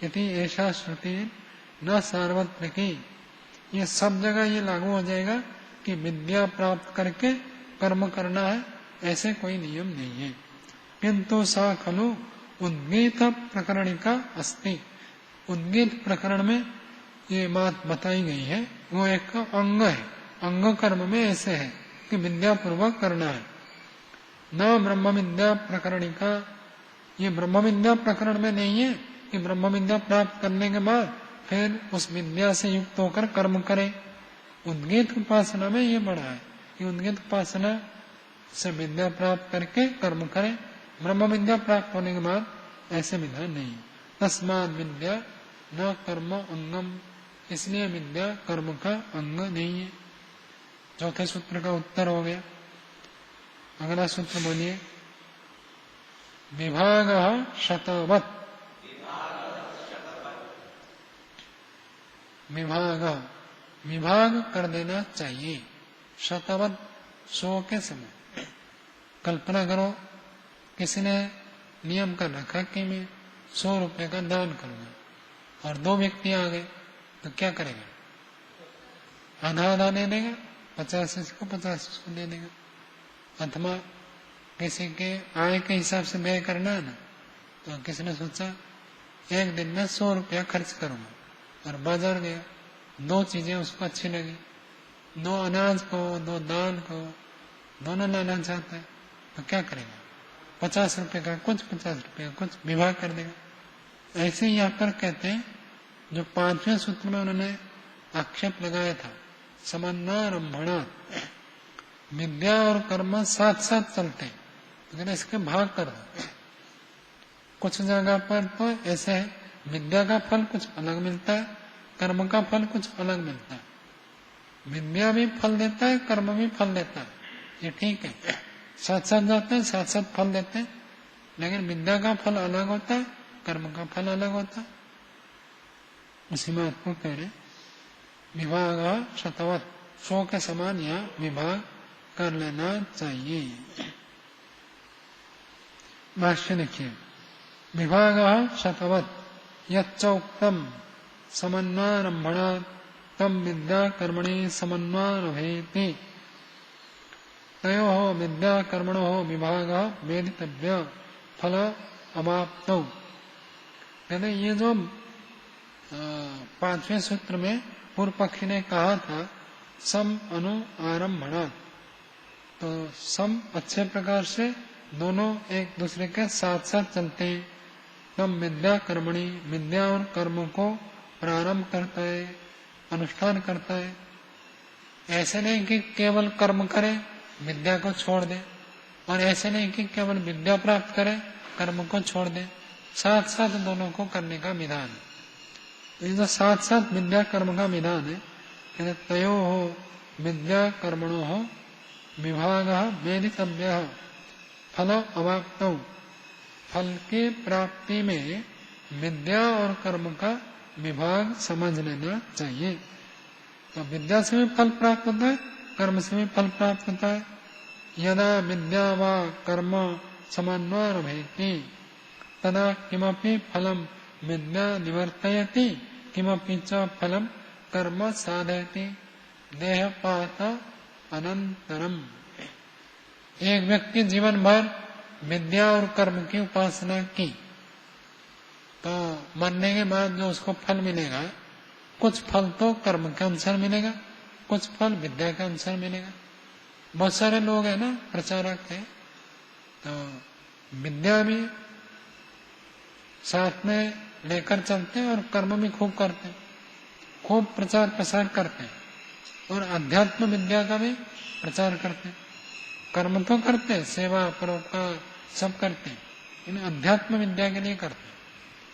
यदि ऐसा श्रुति न सार्वत्रिकी। ये सब जगह ये लागू हो जाएगा कि विद्या प्राप्त करके कर्म करना है, ऐसे कोई नियम नहीं है। किंतु सा खलु उद्गीत प्रकरणिका अस्ति। उद्गीत प्रकरण में ये बात बताई गई है, वो एक अंग है, अंग कर्म में ऐसे है कि विद्या पूर्वक करना है। न ब्रह्म विद्या प्रकरणिका, ये ब्रह्म विद्या प्रकरण में नहीं है कि ब्रह्म विद्या प्राप्त करने के बाद फिर उस विद्या से युक्त होकर कर्म करे। उद्गीत उपासना में ये बड़ा है कि उद्गीत उपासना से विद्या प्राप्त करके कर्म करे, ब्रह्म विद्या प्राप्त होने के बाद ऐसे विधान नहीं। तस्मात् विद्या न कर्म अंगम, इसलिए विद्या कर्म का अंग नहीं है। चौथे सूत्र का उत्तर हो गया। अगला सूत्र बोलिए, विभाग शतवत्। विभाग कर देना चाहिए शतवत्, 100 के समय। कल्पना करो किसी ने नियम कर रखा कि मैं 100 रुपए का दान करूंगा और 2 व्यक्ति आ गए, तो क्या करेगा? आधा आधा दे देगा, 50 इसको 50 उसको दे देगा। अथवा किसी के आय के हिसाब से व्यय करना है ना, तो किसी ने सोचा एक दिन में 100 रुपया खर्च करूंगा और बाजार गया, 2 चीजें उसको अच्छी लगी, 2 अनाज को 2 दाल को, दोनों लाना चाहता है, तो क्या करेगा? 50 रुपए का कुछ, 50 रुपए का कुछ विवाह कर देगा। ऐसे ही यहाँ पर कहते हैं, जो 5वें सूत्र में उन्होंने आक्षेप लगाया था, समन्नारंभणा, विद्या और कर्म साथ साथ चलते हैं, लेकिन इसके भाग कर दो। कुछ जगह पर तो ऐसे है, विद्या का फल कुछ अलग मिलता है, कर्म का फल कुछ अलग मिलता है। विद्या भी फल देता है, कर्म भी फल देता है, ये ठीक है, साथ साथ जाते हैं, साथ साथ फल देते हैं, लेकिन विद्या का फल अलग होता है, कर्म का फल अलग होता है। उसी बात को कह रहे, विभाग शतवत, 100 के समान यहाँ विभाग कर लेना चाहिए। भाष्य देखिए, विभाग शतवत यच्चोक्तम समन्वारंभणा तम विद्या कर्मणि समन्वारभेति तयोः विद्या कर्मणोः विभागः वेदितव्य फल अवाप्तौ। कहते ये जो 5वें सूत्र में पूर्व पक्षी ने कहा था सम अनु आरंभणा, तो सम अच्छे प्रकार से दोनों एक दूसरे के साथ साथ चलते हैं। तब विद्या कर्मणि, विद्या और कर्म को प्रारंभ करता है, अनुष्ठान करता है। ऐसे नहीं कि केवल कर्म करे, विद्या को छोड़ दे, और ऐसे नहीं कि केवल विद्या प्राप्त करे, कर्म को छोड़ दे, साथ साथ दोनों को करने का विधान है। तो ये जो साथ साथ विद्या कर्म का विधान है, कहते तयो हो विद्या कर्मणो हो विभाग वेदितव्य फल अवाप्तौ। फल की प्राप्ति में विद्या और कर्म का विभाग समझ लेना चाहिए। तो विद्या से भी फल प्राप्त होता है, कर्म से भी फल प्राप्त होता है। यदा विद्या वा कर्म समन्वयति तदा किमपि फलम विद्या निवर्तयति किमपि च फलम कर्म साधयति देहपात अनंतरम। एक व्यक्ति जीवन भर विद्या और कर्म की उपासना की, तो मरने के बाद जो उसको फल मिलेगा, कुछ फल तो कर्म के अनुसार मिलेगा, कुछ फल विद्या के अनुसार मिलेगा। बहुत सारे लोग हैं ना, प्रचारक हैं, तो विद्या भी साथ में लेकर चलते हैं और कर्म भी खूब करते हैं, खूब प्रचार प्रसार करते हैं, और अध्यात्म विद्या का भी प्रचार करते हैं। कर्म तो करते हैं, सेवा परोपकार सब करते हैं, इन अध्यात्म विद्या के लिए करते हैं।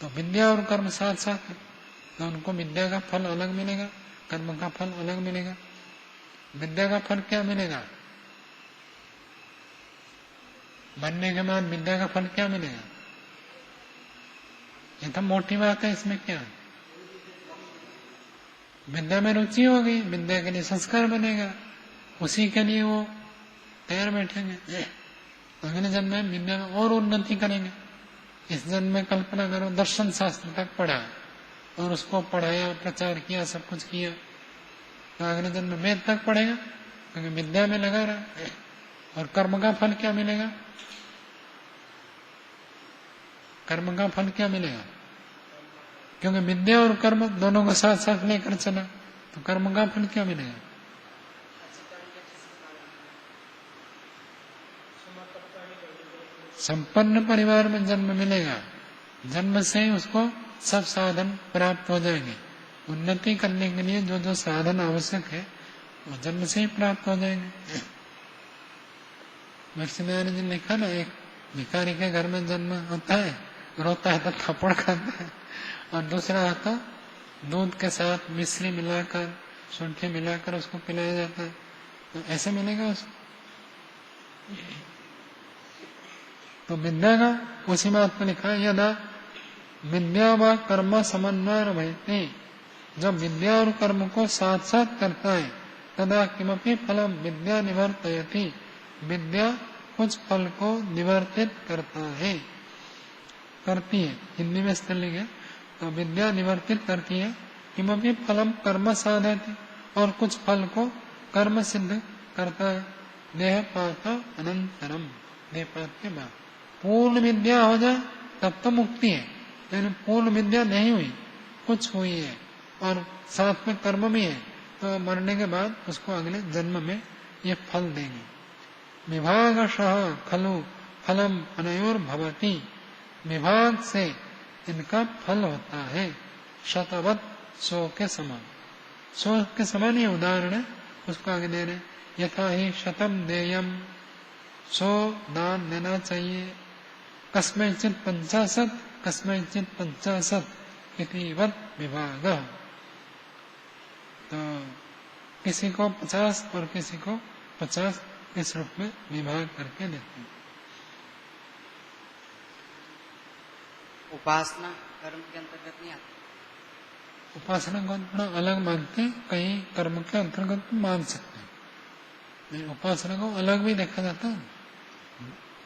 तो विद्या और कर्म साथ साथ, तो उनको विद्या का फल अलग मिलेगा, कर्म का फल अलग मिलेगा। विद्या का फल क्या मिलेगा? बनने के बाद विद्या का फल क्या मिलेगा? ये तो मोटी बात है, इसमें क्या? विद्या में रुचि होगी, विद्या के लिए संस्कार बनेगा, उसी के लिए वो तैयार बैठेंगे। अगले जन्म में विद्या में और उन्नति करेंगे। इस जन्म में कल्पना करो, दर्शन शास्त्र तक पढ़ा और उसको पढ़ाया, प्रचार किया, सब कुछ किया, तो अगले जन्म में वेद तक पढ़ेगा, क्योंकि विद्या में लगा रहा। और कर्म का फल क्या मिलेगा? कर्म का फल क्या मिलेगा? क्योंकि विद्या और कर्म दोनों को साथ साथ लेकर चला, तो कर्म का फल क्या मिलेगा? संपन्न परिवार में जन्म मिलेगा, जन्म से ही उसको सब साधन प्राप्त हो जाएंगे। उन्नति करने के लिए जो जो साधन आवश्यक है वो जन्म से ही प्राप्त हो जाएंगे। महर्षि जी ने लिखा ना, एक भिखारी के घर में जन्म होता है, रोता है तो थप्पड़ खाता है, और दूसरा आता दूध के साथ मिश्री मिलाकर, शुंठी मिलाकर उसको पिलाया जाता है, तो ऐसे मिलेगा उसको। तो विद्या का उसी बात को लिखा है, यदा विद्या व कर्म समन्वय भयते, जब विद्या और कर्म को साथ साथ करता है, तदा किमपि फलम विद्या निवर्तयति, विद्या कुछ फल को निवर्तित करता है, करती है। हिंदी में स्थलिंग है, तो विद्या निवर्तित करती है। किमपि फलम कर्म साधयति, और कुछ फल को कर्म सिद्ध करता है। देहपात अनंतरम, देहपात के बाद पूर्ण विद्या हो जाए तब तो मुक्ति है, लेकिन पूर्ण विद्या नहीं हुई, कुछ हुई है और साथ में कर्म भी है, तो मरने के बाद उसको अगले जन्म में ये फल देंगे। विभागशः खलु फलम अनयोर भवती, विभाग से इनका फल होता है। शतवत, 100 के समान। 100 के समान ये उदाहरण है, उसको आगे दे रहे। यथा ही शतम देयम, 100 दान देना चाहिए। कस्मैचित 50, कस्मैचित 50 इति वत विभाग। तो किसी को 50 और किसी को 50 इस रूप में विभाग करके देते हैं। उपासना कर्म के अंतर्गत नहीं आती। उपासना को थोड़ा अलग मानते हैं, कहीं कर्म के अंतर्गत मान सकते हैं, लेकिन उपासना को अलग भी देखा जाता है।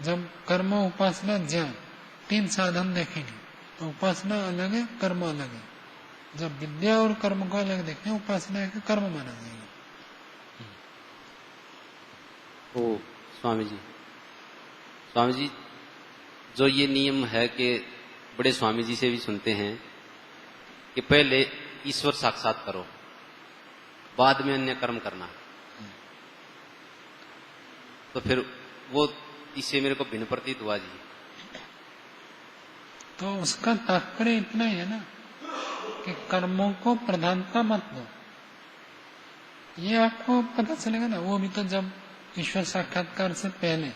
जब कर्म, उपासना, ज्ञान 3 साधन देखेंगे तो उपासना अलग है, कर्म अलग है। जब विद्या और कर्म को अलग देखें, उपासना का कर्म माना जाएगा। ओ स्वामी जी, जो ये नियम है कि बड़े स्वामी जी से भी सुनते हैं कि पहले ईश्वर साक्षात करो, बाद में अन्य कर्म करना, तो फिर वो इससे मेरे को भिन्न प्रतीत हुआ जी। तो उसका तात्पर्य इतना ही है ना कि कर्मों को प्रधानता मत दो। ये आपको पता चलेगा ना, वो भी तो जब ईश्वर साक्षात्कार से पहले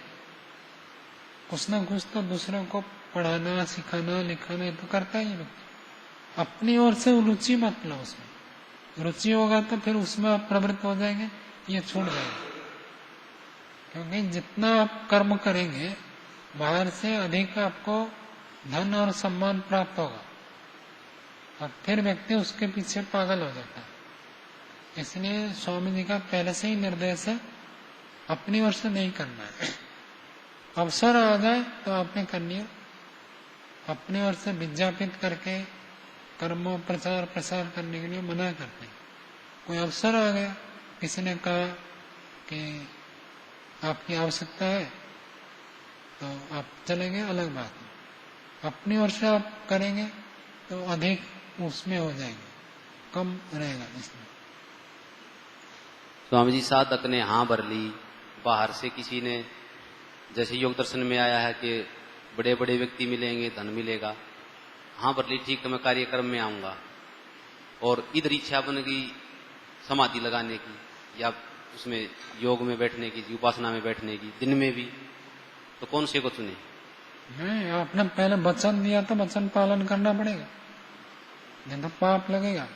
कुछ ना कुछ तो दूसरों को पढ़ाना, सिखाना, लिखाना ये तो करता ही व्यक्ति। अपनी ओर से रुचि मत लो उसमें। रुचि होगा तो फिर उसमें आप प्रवृत्त हो जाएंगे, ये छूट जाएगा। क्योंकि जितना आप कर्म करेंगे, बाहर से अधिक आपको धन और सम्मान प्राप्त होगा, और फिर व्यक्ति उसके पीछे पागल हो जाता है। इसलिए स्वामी जी का पहले से ही निर्देश है, अपनी ओर से नहीं करना है। अवसर आ जाए तो आपने करनी है, अपनी ओर से विज्ञापित करके कर्मों प्रचार प्रसार करने के लिए मना करते हैं। कोई अवसर आ गया, किसी ने कहा कि आपकी आवश्यकता है तो आप चलेंगे, अलग बात है। अपनी ओर से आप करेंगे तो अधिक उसमें हो जाएंगे, कम रहेगा। इसमें स्वामी जी, साधक ने हाँ भर ली, बाहर से किसी ने, जैसे योग दर्शन में आया है कि बड़े बड़े व्यक्ति मिलेंगे, धन मिलेगा, हाँ भर ली, ठीक है मैं कार्यक्रम में आऊंगा, और इधर इच्छा बन गई समाधि लगाने की या उसमें योग में बैठने की, उपासना में बैठने की, दिन में भी, तो कौन से को चुने? नहीं, आपने पहले वचन दिया तो वचन पालन करना पड़ेगा, नहीं तो पाप लगेगा।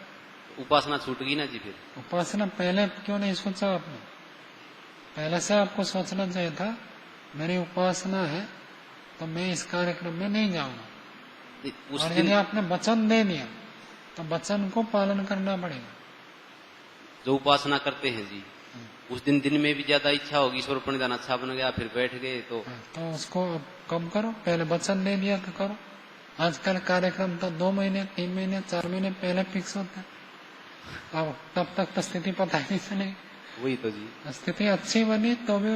उपासना छूट गई ना जी। फिर उपासना पहले क्यों नहीं सोचा आपने? पहले से आपको सोचना चाहिए था, मेरी उपासना है तो मैं इस कार्यक्रम में नहीं जाऊंगा। और यदि आपने वचन दे दिया तो वचन को पालन करना पड़ेगा। जो उपासना करते हैं जी, उस दिन में भी ज्यादा इच्छा होगी, ईश्वर प्रणिधान अच्छा बन गया, फिर बैठ गए तो उसको कम करो। पहले वचन दे दिया तो करो। आजकल कार्यक्रम तो 2 महीने, 3 महीने, 4 महीने पहले फिक्स होता है। अब तब तक तो स्थिति पता ही नहीं चलेगी। वही तो जी, स्थिति अच्छी बनी तो भी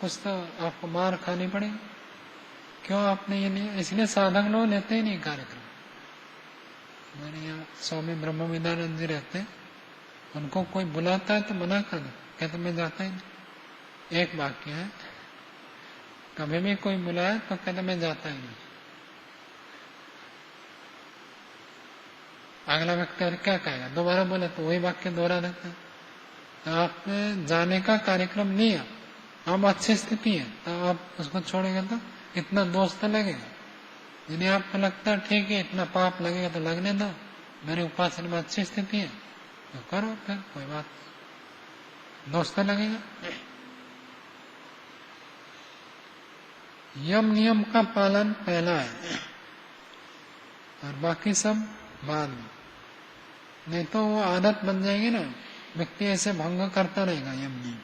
कुछ तो आपको मार खानी पड़ेगी। क्यों आपने ये नहीं? इसलिए साधक लोग लेते ही नहीं कार्यक्रम। हमारे यहाँ स्वामी ब्रह्म विद्यानंद जी रहते हैं, उनको कोई बुलाता है तो मना कर दो, कहते मैं जाता ही नहीं। एक वाक्य है, कभी भी कोई बुलाए तो कहते मैं जाता ही नहीं। अगला व्यक्ति क्या कहेगा, दोबारा बोले तो वही वाक्य दोहरा देता है। तो आप जाने का कार्यक्रम नहीं है, अब अच्छी स्थिति है तो आप उसको छोड़ेंगे तो इतना दोष तो लगेगा। यदि आपको लगता है ठीक है इतना पाप लगेगा तो लगने दो, मेरी उपासना में अच्छी स्थिति है तो करो, फिर कोई बात, दोष तो लगेगा। यम नियम का पालन पहला है और बाकी सब बाद में। नहीं तो वो आदत बन जाएगी ना, व्यक्ति ऐसे भंग करता रहेगा यम नियम।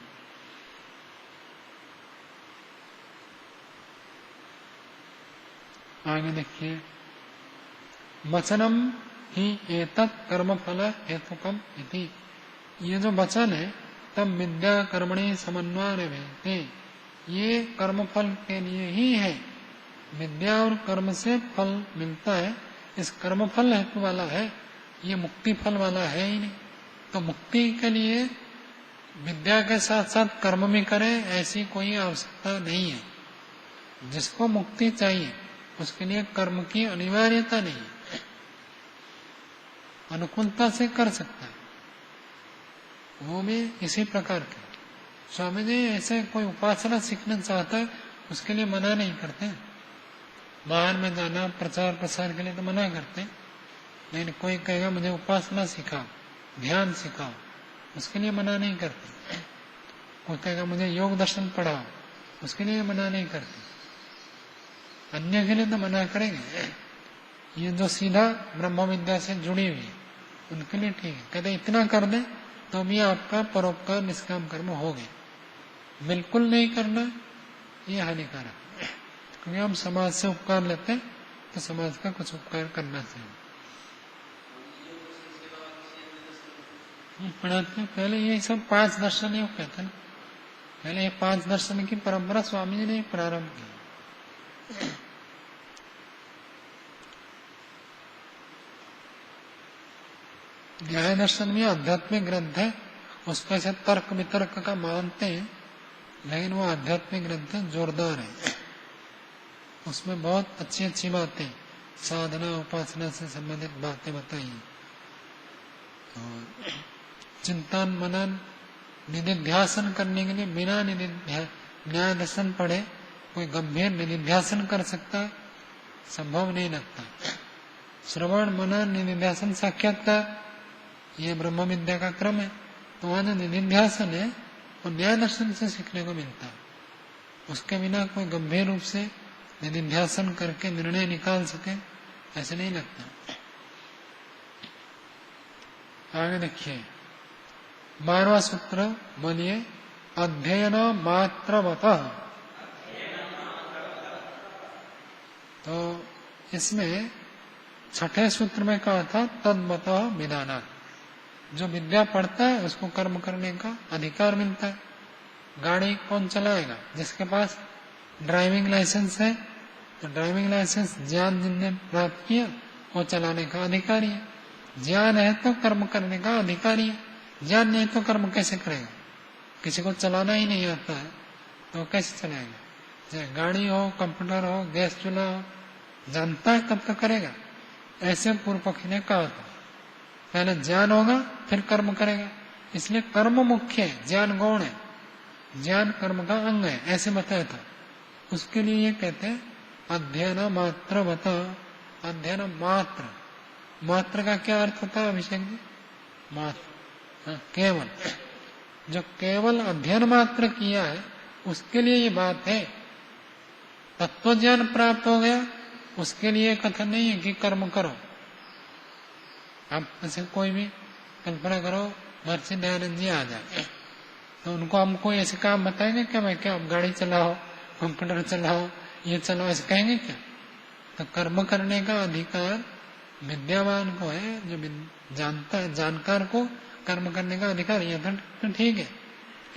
आगे देखिए, वचनम ही एतत् कर्मफल हेतुकम इति। ये जो वचन है, तब विद्या कर्मणि समन्वय भेदते, ये कर्मफल के लिए ही है। विद्या और कर्म से फल मिलता है, इस कर्मफल हेतु वाला है, ये मुक्ति फल वाला है ही नहीं। तो मुक्ति के लिए विद्या के साथ साथ कर्म भी करे, ऐसी कोई आवश्यकता नहीं है। जिसको मुक्ति चाहिए उसके लिए कर्म की अनिवार्यता नहीं है, अनुकूलता से कर सकता है। वो भी इसी प्रकार के स्वामी जी ऐसे कोई उपासना सीखना चाहता है उसके लिए मना नहीं करते। बाहर में जाना प्रचार प्रसार के लिए तो मना करते, लेकिन कोई कहेगा मुझे उपासना सिखाओ, ध्यान सिखाओ, उसके लिए मना नहीं करते। कोई कहेगा मुझे योग दर्शन पढ़ाओ, उसके लिए मना नहीं करते। अन्य के लिए तो मना करेंगे। ये जो सीधा ब्रह्म विद्या से जुड़ी हुई है उनके लिए ठीक है, कहते इतना कर दे तो भी आपका परोपकार निष्काम कर्म हो गया। बिल्कुल नहीं करना ये हानिकारक, क्योंकि हम समाज से उपकार लेते हैं तो समाज का कुछ उपकार करना चाहिए। पढ़ाते हैं पहले ये सब 5 दर्शन योग कहते हैं ना, पहले ये 5 दर्शन की परंपरा स्वामी जी ने प्रारंभ की। न्याय दर्शन में आध्यात्मिक ग्रंथ है, उसका से तर्क वितर्क का मानते हैं, लेकिन वो आध्यात्मिक ग्रंथ है, जोरदार है। उसमें बहुत अच्छी अच्छी बातें, साधना उपासना से संबंधित बातें बताई हैं। और चिंतन मनन निधिध्यासन करने के लिए बिना न्याय दर्शन पढ़े कोई गंभीर निधिध्यासन कर सकता है, संभव नहीं लगता। श्रवण मनन निधिध्यासन साक्षात्कार ये ब्रह्म विद्या का क्रम है, तो वहां जो निधिध्यासन है वो न्याय दर्शन से सीखने को मिलता है। उसके बिना कोई गंभीर रूप से निधिध्यासन करके निर्णय निकाल सके ऐसे नहीं लगता। आगे देखिए 12वां सूत्र बोलिए, अध्ययन मात्रवतः। तो इसमें 6ठे सूत्र में कहा था तद्वतः विधाना, जो विद्या पढ़ता है उसको कर्म करने का अधिकार मिलता है। गाड़ी कौन चलाएगा? जिसके पास ड्राइविंग लाइसेंस है, तो ड्राइविंग लाइसेंस ज्ञान जिनने प्राप्त किया वो चलाने का अधिकारी है। ज्ञान है तो कर्म करने का अधिकारी है, ज्ञान नहीं तो कर्म कैसे करेगा? किसी को चलाना ही नहीं आता है तो कैसे चलाएगा? चाहे गाड़ी हो, कंप्यूटर हो, गैस चूल्हा हो, जानता है तब तो करेगा। ऐसे पूर्व पक्षी ने कहा था पहले ज्ञान होगा फिर कर्म करेगा, इसलिए कर्म मुख्य है, ज्ञान गौण है, ज्ञान कर्म का अंग है, ऐसे बताया था। उसके लिए ये कहते हैं अध्ययन मात्र बता। अध्ययन मात्र, मात्र का क्या अर्थ होता है अभिषेक जी? मात्र, केवल। जो केवल अध्ययन मात्र किया है उसके लिए ये बात है। तत्व ज्ञान प्राप्त हो गया उसके लिए कथन नहीं है कि कर्म करो। आप ऐसे कोई भी कल्पना करो महर्षि दयानंद जी आ जाए तो उनको हमको ऐसे काम बताएंगे क्या? मैं क्या गाड़ी चलाओ, कंप्यूटर चलाओ, ये चलाओ, ऐसे कहेंगे क्या? तो कर्म करने का अधिकार विद्यावान को है, जो जानता है, जानकार को कर्म करने का अधिकार ये तो ठीक है,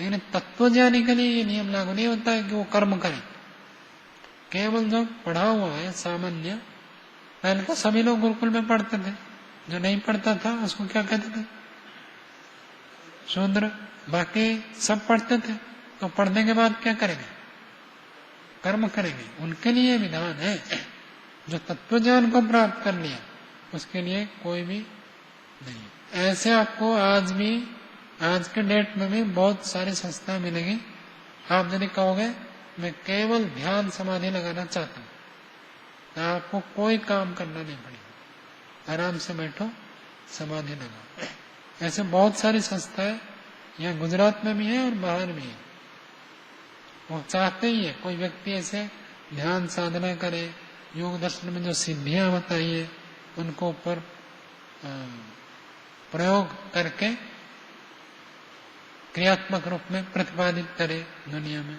लेकिन तत्व ज्ञानी के लिए ये नियम लागू नहीं होता है कि वो कर्म करे। केवल जो पढ़ा हुआ है सामान्य, पहले तो सभी लोग गुरुकुल में पढ़ते थे, जो नहीं पढ़ता था उसको क्या कहते थे? शूद्र। बाकी सब पढ़ते थे, तो पढ़ने के बाद क्या करेंगे? कर्म करेंगे। उनके लिए विधान है। जो तत्व ज्ञान को प्राप्त कर लिया उसके लिए कोई भी नहीं। ऐसे आपको आज भी, आज के डेट में भी बहुत सारी संस्थाएं मिलेगी। आप यदि कहोगे मैं केवल ध्यान समाधि लगाना चाहता हूं, तो आपको कोई काम करना नहीं पड़ेगा, आराम से बैठो समाधि लगाओ। ऐसे बहुत सारी संस्थाएं यहाँ गुजरात में भी है और बाहर भी है। वो चाहते ही है कोई व्यक्ति ऐसे ध्यान साधना करे, योग दर्शन में जो सिद्धियां बताई है उनको ऊपर प्रयोग करके क्रियात्मक रूप में प्रतिपादित करे दुनिया में,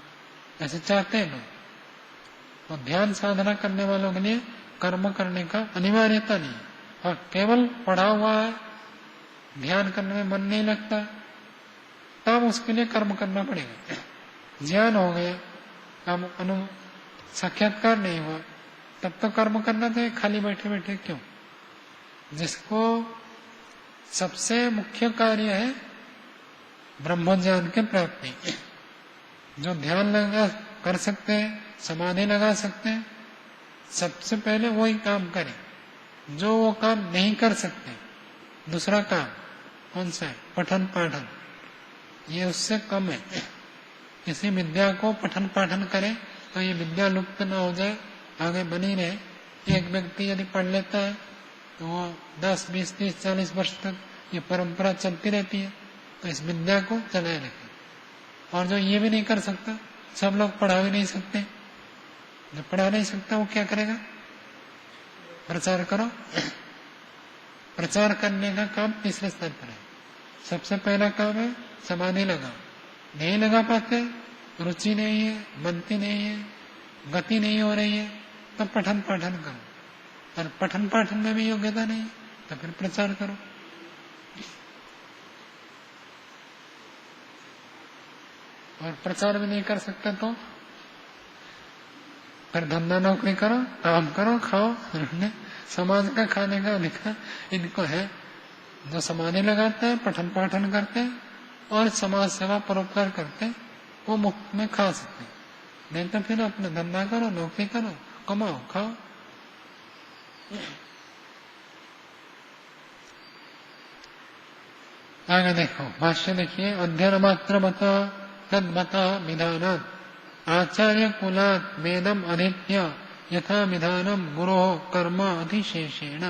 ऐसे चाहते हैं लोग। और ध्यान साधना करने वालों के लिए कर्म करने का अनिवार्यता नहीं है। हाँ, केवल पढ़ा हुआ है, ध्यान करने में मन नहीं लगता, तब उसके लिए कर्म करना पड़ेगा। ज्ञान हो गया, अब साक्षात्कार नहीं हुआ, तब तो कर्म करना चाहिए, खाली बैठे बैठे क्यों? जिसको सबसे मुख्य कार्य है ब्रह्म ज्ञान की प्राप्ति, जो ध्यान लगा कर सकते हैं, समाधि लगा सकते हैं, सबसे पहले वही काम करें जो वो काम नहीं कर सकते। दूसरा काम कौन सा है? पठन पाठन, ये उससे कम है। किसी विद्या को पठन पाठन करें तो ये विद्या लुप्त न हो जाए, आगे बनी रहे। एक व्यक्ति यदि पढ़ लेता है तो वो 10, 20, 30, 40 वर्ष तक ये परंपरा चलती रहती है, तो इस विद्या को चलाए रखें। और जो ये भी नहीं कर सकता, सब लोग पढ़ा भी नहीं सकते, जो पढ़ा नहीं सकता वो क्या करेगा? प्रचार करो। प्रचार करने का काम तीसरे स्तर पर है। सबसे पहला काम है समाधि लगाओ। नहीं लगा पाते, रुचि नहीं है, बनती नहीं है, गति नहीं हो रही है, तो पठन पाठन करो। और पठन पाठन में भी योग्यता नहीं है तो फिर प्रचार करो। और प्रचार भी नहीं कर सकते तो फिर धंधा नौकरी करो, काम करो, खाओ। समाज का खाने का अधिकार इनको है। जो समाधि लगाते हैं, पठन पाठन करते हैं और समाज सेवा परोपकार करते हैं, वो मुफ्त में खा सकते हैं। नहीं तो फिर अपना धंधा करो, नौकरी करो, कमाओ, खाओ। आगे देखो, भाष्य देखिए। अध्ययन मात्र मत तद मत विधानात् आचार्य कुलात वेदम अधीत्य यथा विधानम गुरो कर्म अधिशेषेण।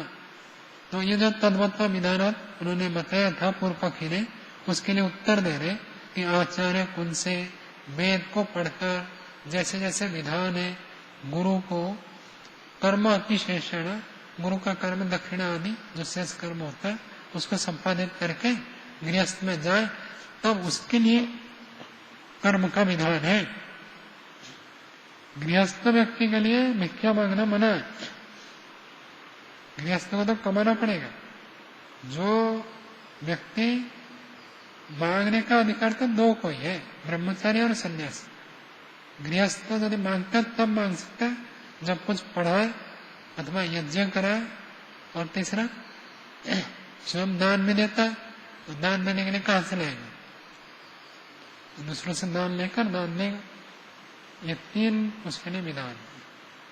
तो ये जो तद्वत विधानात् उन्होंने बताया था पूर्व पक्षी ने, उसके लिए उत्तर दे रहे कि आचार्य कुल से वेद को पढ़कर जैसे जैसे विधान है, गुरु को कर्म अतिशेषण, गुरु का कर्म दक्षिणा आदि जो शेष कर्म होता है उसको संपादित करके गृहस्थ में जाए, तब उसके लिए कर्म का विधान है। गृहस्थ व्यक्ति के लिए भिक्षा मांगना मना है। गृहस्थ को तो कमाना पड़ेगा। जो व्यक्ति मांगने का अधिकार तो दो कोई है, ब्रह्मचारी और सन्यासी। गृहस्थ यदि मांगता तब मांग सकता है जब कुछ पढ़ाए अथवा यज्ञ कराए, और तीसरा स्वयं दान भी देता है। तो दान देने के लिए कहां से लाएगा? दूसरों से दान लेकर दान देगा। ये तीन उसके लिए विधान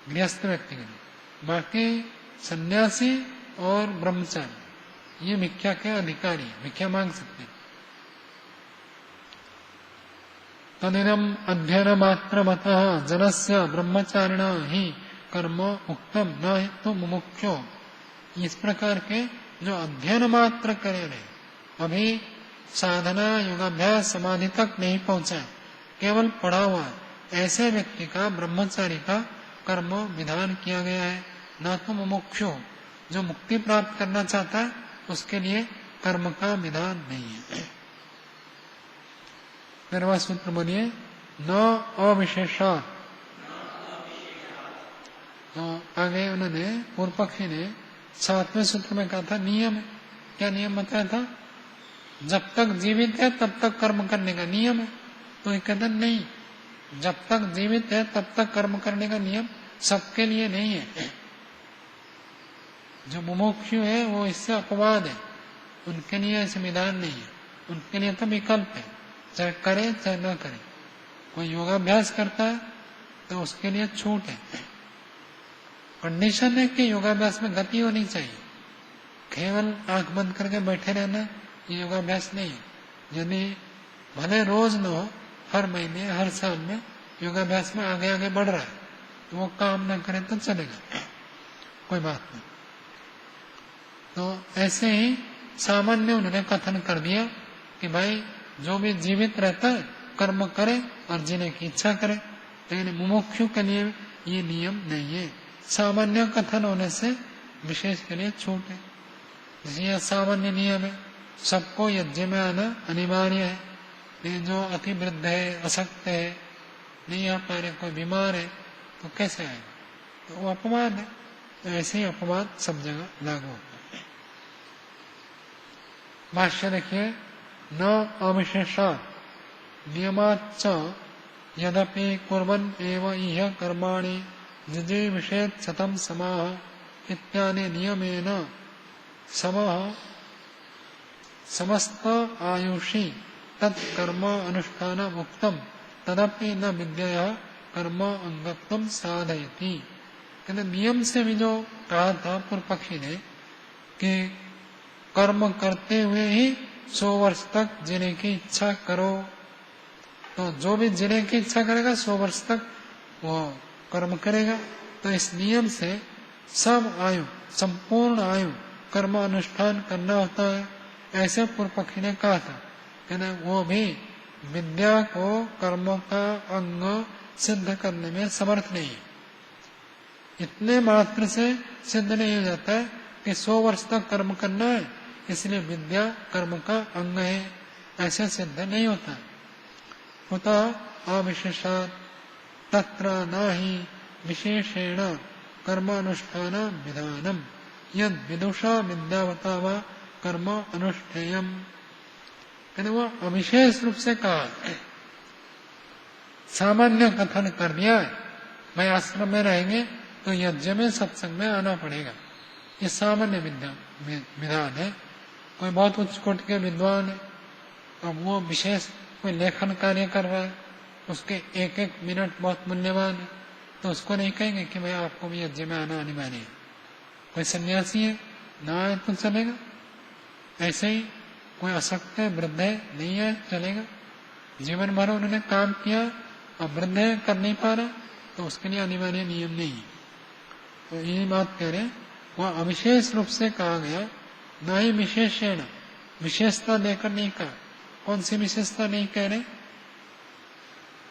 गृहस्थ व्यक्ति के लिए। बाकी सन्यासी और ब्रह्मचारी ये भिक्षा के अधिकारी है, भिक्षा मांग सकते हैं। तदिदम अध्ययन मात्र मतः जनस्य ब्रह्मचारिणा ही कर्म उक्तम न हि तो मुमुक्षो। इस प्रकार के जो अध्ययन मात्र करे रहे, अभी साधना योगाभ्यास समाधि तक नहीं पहुंचा, केवल पढ़ा हुआ है, ऐसे व्यक्ति का, ब्रह्मचारी का कर्म विधान किया गया है। न तो मुमुक्षु, जो मुक्ति प्राप्त करना चाहता है उसके लिए कर्म का विधान नहीं है। फिर सूत्र बोलिए, न अविशेषात्। तो आगे उन्होंने पूर्व पक्षी ने 7वें सूत्र में कहा था नियम है। क्या नियम बताया था? जब तक जीवित है तब तक कर्म करने का नियम है। तो ये कहते नहीं, जब तक जीवित है तब तक कर्म करने का नियम सबके लिए नहीं है। जो मुमुक्षु है वो इससे अपवाद है, उनके लिए ऐसे विधान नहीं है। उनके लिए तो विकल्प है, चाहे करे चाहे ना करे। कोई योगाभ्यास करता है तो उसके लिए छूट है। कंडीशन है कि योगाभ्यास में गति होनी चाहिए। केवल आंख बंद करके बैठे रहना ये योगाभ्यास नहीं है। यदि भले रोज न हो, हर महीने हर साल में योगाभ्यास में आगे आगे बढ़ रहा है तो वो काम न करे तो चलेगा, कोई बात नहीं। तो ऐसे ही सामान्य उन्होंने कथन कर दिया कि भाई जो भी जीवित रहता है कर्म करे और जीने की इच्छा करे, लेकिन मुमुक्षु के लिए ये नियम नहीं है। सामान्य कथन होने से विशेष के लिए छूट है। जैसे सामान्य नियम है, सबको यज्ञ में आना अनिवार्य है, लेकिन जो अति वृद्ध है, अशक्त है, नहीं आ पा रहे, कोई बीमार है तो कैसे आएगा? तो वो अपवाद है। तो ऐसे ही अपवाद सब जगह लागू होता है। भाष्य देखिए, न अविशेषात् नियमाच्च यदपि कुर्वन् एव इह कर्माणि जिजीविषेत् शतं समाः इत्यादि नियमेन समः समस्त आयुषी तत्कर्म अनुष्ठान उक्तम तदपि न विद्यया कर्म अंगत्वम साधयति। कहते नियम से भी जो कहा था पूर्व पक्षी ने कि कर्म करते हुए ही 100 वर्ष तक जीने की इच्छा करो, तो जो भी जीने की इच्छा करेगा 100 वर्ष तक वो कर्म करेगा। तो इस नियम से सब आयु, संपूर्ण आयु कर्म अनुष्ठान करना होता है, ऐसे पूर्व पक्षी ने कहा था। कहना वो भी विद्या को कर्मों का अंग सिद्ध करने में समर्थ नहीं है। इतने मात्र से सिद्ध नहीं हो जाता है कि 100 वर्ष तक कर्म करना है, इसलिए विद्या कर्म का अंग है, ऐसे सिद्ध नहीं होता। होता अविशेषात् तत्र नाही विशेषेण कर्मानुष्ठान विधानम यद विदुषा विद्यावता व कर्म अनुष्ठेयम। कहते वो अविशेष रूप से कहा, सामान्य कथन कर दिया है भाई आश्रम में रहेंगे तो यज्ञ में सत्संग में आना पड़ेगा, ये सामान्य विधान है। कोई बहुत उच्च कोटि के विद्वान है, अब वो विशेष कोई लेखन कार्य कर रहा है, उसके एक एक मिनट बहुत मूल्यवान है, तो उसको नहीं कहेंगे कि भाई आपको भी यज्ञ में आना अनिवार्य है। कोई सन्यासी है, ना आए तो चलेगा। ऐसे ही कोई असक्त है, वृद्ध है, नहीं आए चलेगा। जीवन भर उन्होंने काम किया, अब वृद्ध है, कर नहीं पा रहा, तो उसके लिए अनिवार्य नियम नहीं है। तो यही बात कह रहे, वह अविशेष रूप से कहा गया, न ही विशेषण, विशेषता देकर नहीं कहा। कौन सी विशेषता नहीं कह रहे?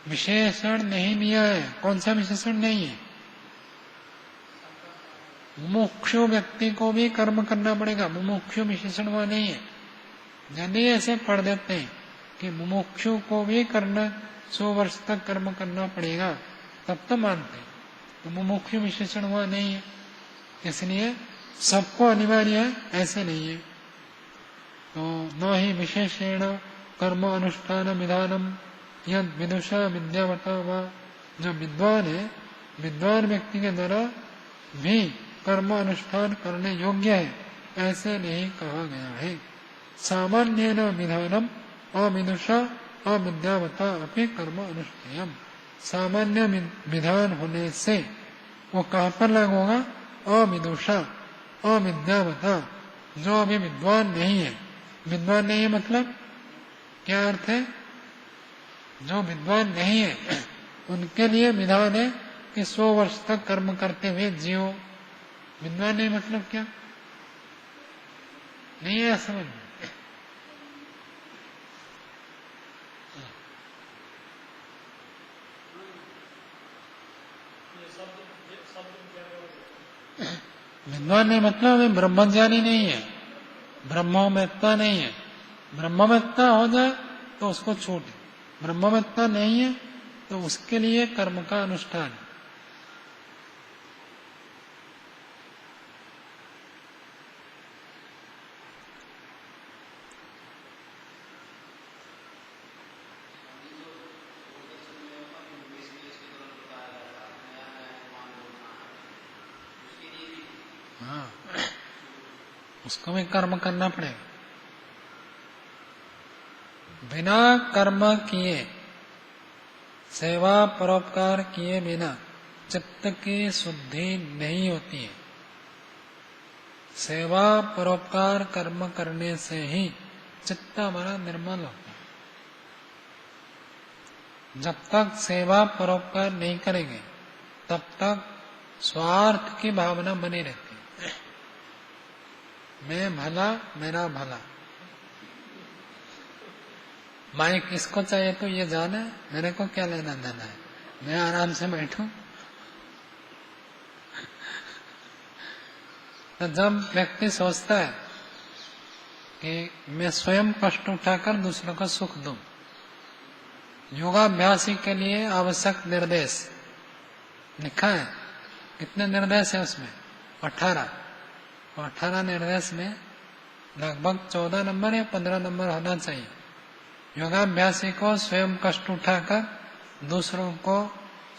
विशेषण नहीं दिया है। कौन सा विशेषण नहीं है? मुमुक्षु व्यक्ति को भी कर्म करना पड़ेगा, मुमुक्षु विशेषण वह नहीं है। यदि ऐसे पढ़ देते हैं कि मुमुक्षु को भी करना 100 वर्ष तक कर्म करना पड़ेगा, तब तो मानते हैं, तो मुमुक्षु विशेषण वह नहीं है, इसलिए सबको अनिवार्य है, ऐसे नहीं है। तो न ही विशेषेण कर्म अनुष्ठान विधानम यद विदुषा विद्यावता व, जो विद्वान है, विद्वान व्यक्ति के द्वारा भी कर्म अनुष्ठान करने योग्य है, ऐसे नहीं कहा गया है। सामान्य न विधानम अविदुषा अविद्यावता अपि कर्म अनुष्ठेयम। सामान्य विधान होने से वो कहाँ पर लागू होगा? अविदुषा अविद्यावता, जो अभी विद्वान नहीं है। विद्वान नहीं है मतलब क्या अर्थ है? जो विद्वान नहीं है उनके लिए विधान है कि 100 वर्ष तक कर्म करते हुए जियो। विद्वान नहीं मतलब क्या? नहीं है समझ? विद्वान नहीं मतलब ब्रह्मज्ञानी नहीं है, ब्रह्मवेत्ता नहीं है। ब्रह्मवेत्ता हो जाए तो उसको छूट है, ब्रह्मवेत्ता नहीं है तो उसके लिए कर्म का अनुष्ठान। हाँ, उसको भी कर्म करना पड़ेगा। बिना कर्म किए, सेवा परोपकार किए बिना चित्त की शुद्धि नहीं होती है। सेवा परोपकार कर्म करने से ही चित्त हमारा निर्मल होता है। जब तक सेवा परोपकार नहीं करेंगे तब तक स्वार्थ की भावना बनी रहती है। मैं भला मेरा भला, माइक इसको चाहिए तो ये जाना है, मेरे को क्या लेना देना है, मैं आराम से बैठूं। तो जब व्यक्ति सोचता है कि मैं स्वयं कष्ट उठाकर दूसरों को सुख दूं, योगाभ्यासी के लिए आवश्यक निर्देश लिखा है। कितने निर्देश है उसमें? 18। 18 निर्देश में लगभग 14 नंबर या 15 नंबर होना चाहिए। योगाभ्यासी को स्वयं कष्ट उठाकर दूसरों को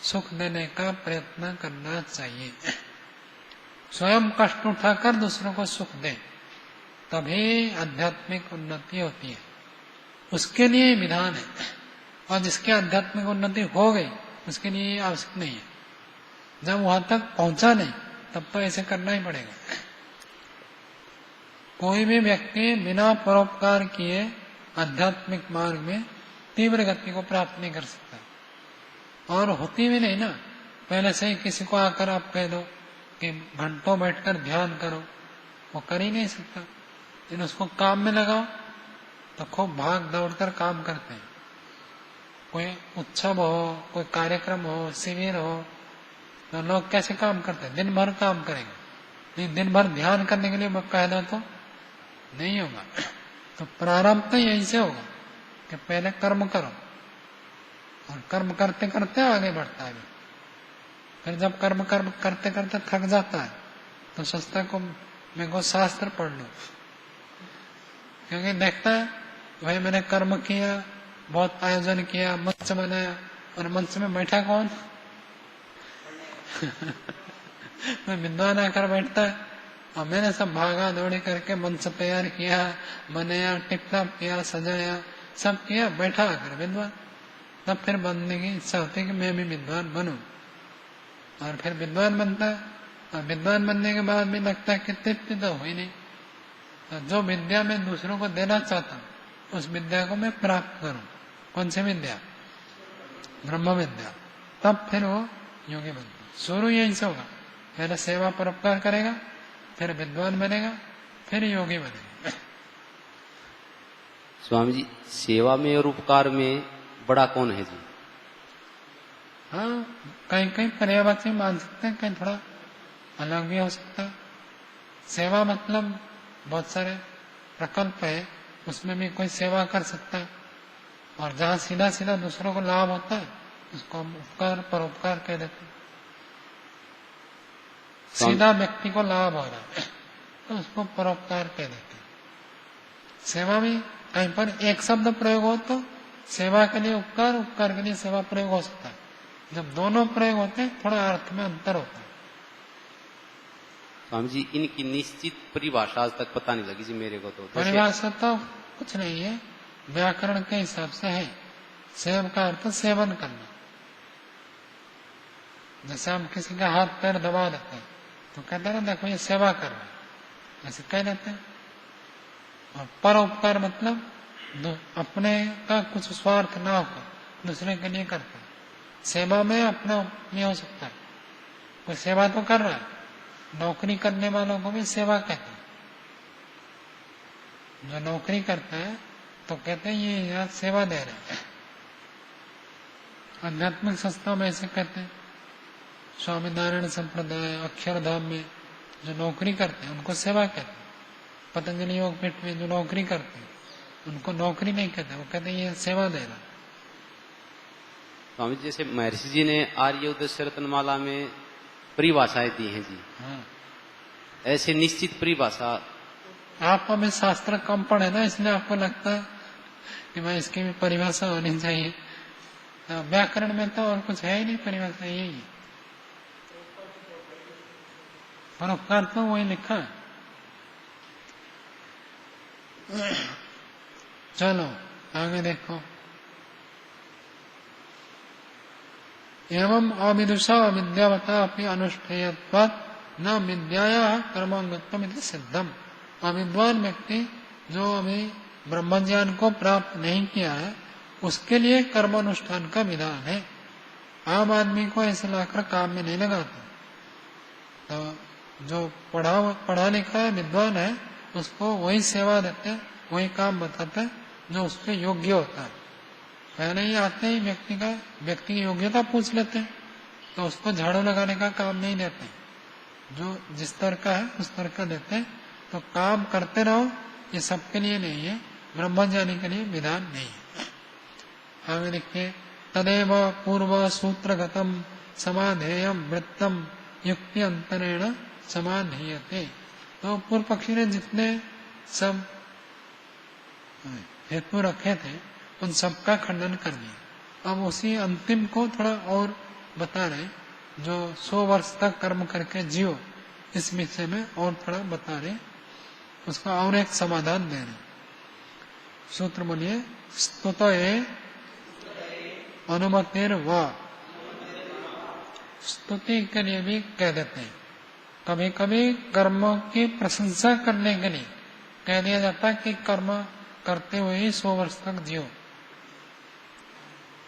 सुख देने का प्रयत्न करना चाहिए। स्वयं कष्ट उठाकर दूसरों को सुख दे, तभी आध्यात्मिक उन्नति होती है। उसके लिए विधान है। और जिसकी आध्यात्मिक उन्नति हो गई उसके लिए ये आवश्यक नहीं है। जब वहां तक पहुंचा नहीं तब तो ऐसे करना ही पड़ेगा। कोई भी व्यक्ति बिना परोपकार किए आध्यात्मिक मार्ग में तीव्र गति को प्राप्त नहीं कर सकता। और होती भी नहीं ना, पहले से ही किसी को आकर आप कह दो कि घंटों बैठकर ध्यान करो, वो कर ही नहीं सकता। लेकिन उसको काम में लगाओ तो खूब भाग दौड़कर काम करते हैं। कोई उत्सव हो, कोई कार्यक्रम हो, शिविर हो, तो लोग कैसे काम करते हैं? दिन भर काम करेंगे। लेकिन दिन भर ध्यान करने के लिए मैं कह दो तो नहीं होगा। तो प्रारंभ तो यही से होगा कि पहले कर्म करो, और कर्म करते करते आगे बढ़ता है। फिर जब कर्म करते करते थक जाता है तो सोचता है को मैं को शास्त्र पढ़ लूं, क्योंकि देखता है भाई मैंने कर्म किया, बहुत आयोजन किया, मंच बनाया, और मंच में बैठा कौन? मैं विद्वान आकर बैठता है, और मैंने सब भागा दौड़ी करके मंच तैयार किया, बनाया, टिप-टाप किया, सजाया, सब किया, बैठा आकर विद्वान। तब फिर बनने की इच्छा होती है कि मैं भी विद्वान बनूं, और फिर विद्वान बनता है। और विद्वान बनने के बाद भी लगता है कि तृप्ति तो हुई नहीं। तो जो विद्या मैं दूसरों को देना चाहता हूँ उस विद्या को मैं प्राप्त करूं। कौन सी विद्या? ब्रह्म विद्या। तब फिर वो योगी बनता है। शुरू यही से होगा, पहले सेवा परोपकार करेगा, फिर विद्वान बनेगा, फिर योगी बनेगा। स्वामी जी, सेवा में और उपकार में बड़ा कौन है जी? हाँ, कहीं कहीं पर्यायवाची मान सकते हैं, कहीं थोड़ा अलग भी हो सकता है। सेवा मतलब बहुत सारे प्रकल्प है, उसमें भी कोई सेवा कर सकता है। और जहाँ सीधा सीधा दूसरों को लाभ होता है उसको हम उपकार परोपकार कह देते हैं। सीधा व्यक्ति को लाभ हो रहा है तो उसको परोपकार कह देते हैं। सेवा में कहीं पर एक शब्द प्रयोग हो तो सेवा के लिए उपकार, उपकार के लिए सेवा प्रयोग हो सकता है। जब दोनों प्रयोग होते हैं थोड़ा अर्थ में अंतर होता है। स्वामी जी, इनकी निश्चित परिभाषा आज तक पता नहीं लगी जी मेरे को। तो परिभाषा तो कुछ नहीं है, व्याकरण के हिसाब से है। सेव का अर्थ सेवन करना। जैसे हम किसी का हाथ पैर दबा देते हैं तो कहते हैं ना देखो ये सेवा कर रहा है, ऐसे कह देते हैं। और परोपकार मतलब अपने का कुछ स्वार्थ ना होकर दूसरे के लिए करते हैं। सेवा में अपना नहीं हो सकता है, कोई सेवा तो कर रहा है। नौकरी करने वालों को भी सेवा कहते हैं। जो नौकरी करता है तो कहते हैं ये यहाँ सेवा दे रहे हैं। आध्यात्मिक संस्था में ऐसे कहते हैं। स्वामी नारायण संप्रदाय, अक्षरधाम में जो नौकरी करते हैं उनको सेवा कहते हैं। पतंजलि योग पीठ में जो नौकरी करते हैं उनको नौकरी नहीं कहते, वो कहते हैं ये सेवा दे रहा। स्वामी जी, जैसे महर्षि जी ने आर्य उद्देश्य रत्नमाला में परिभाषाएं दी हैं जी, हाँ, ऐसे निश्चित परिभाषा आप हमें शास्त्र कम पढ़े ना, इसलिए आपको लगता है कि मैं इसकी भी परिभाषा होनी चाहिए। व्याकरण में तो और कुछ है ही नहीं, परिभाषा यही है। परोपकार तो वही लिखा है। चलो आगे देखो। एवं अविदुषा अविद्यावता अपनी अनुष्ठेयत्वात् न विद्याया कर्मांगत्वम इति सिद्धम। अविद्वान व्यक्ति जो अभी ब्रह्म ज्ञान को प्राप्त नहीं किया है उसके लिए कर्मानुष्ठान का विधान है। आम आदमी को ऐसे लाकर काम में नहीं लगाते। तो जो पढ़ा लिखा है, विद्वान है, उसको वही सेवा देते हैं, वही काम बताते हैं जो उसके योग्य होता है। पहले ही आते ही व्यक्ति की योग्यता पूछ लेते हैं, तो उसको झाड़ू लगाने का काम नहीं देते। जो जिस स्तर का है उस स्तर का देते हैं। तो काम करते रहो, ये सबके लिए नहीं है, ब्रह्मज्ञानी के लिए विधान नहीं है। आगे देखिए, तदेव पूर्व सूत्रगतम समाधेयम वृत्तम युक्ति अंतरेण समाधीयते। तो पूर्व पक्षी ने जितने सब हेतु रखे थे उन सबका खंडन कर दिया। अब उसी अंतिम को थोड़ा और बता रहे, जो 100 वर्ष तक कर्म करके जियो, इस विषय में और थोड़ा बता रहे, उसका और एक समाधान दे रहे। सूत्र बोलिए, स्तुतये अनुमतेर वा स्तुति के लिए भी कह देते हैं। कभी कभी कर्मों की प्रशंसा करने के लिए कह दिया जाता है कि कर्म करते हुए ही 100 वर्ष तक जियो।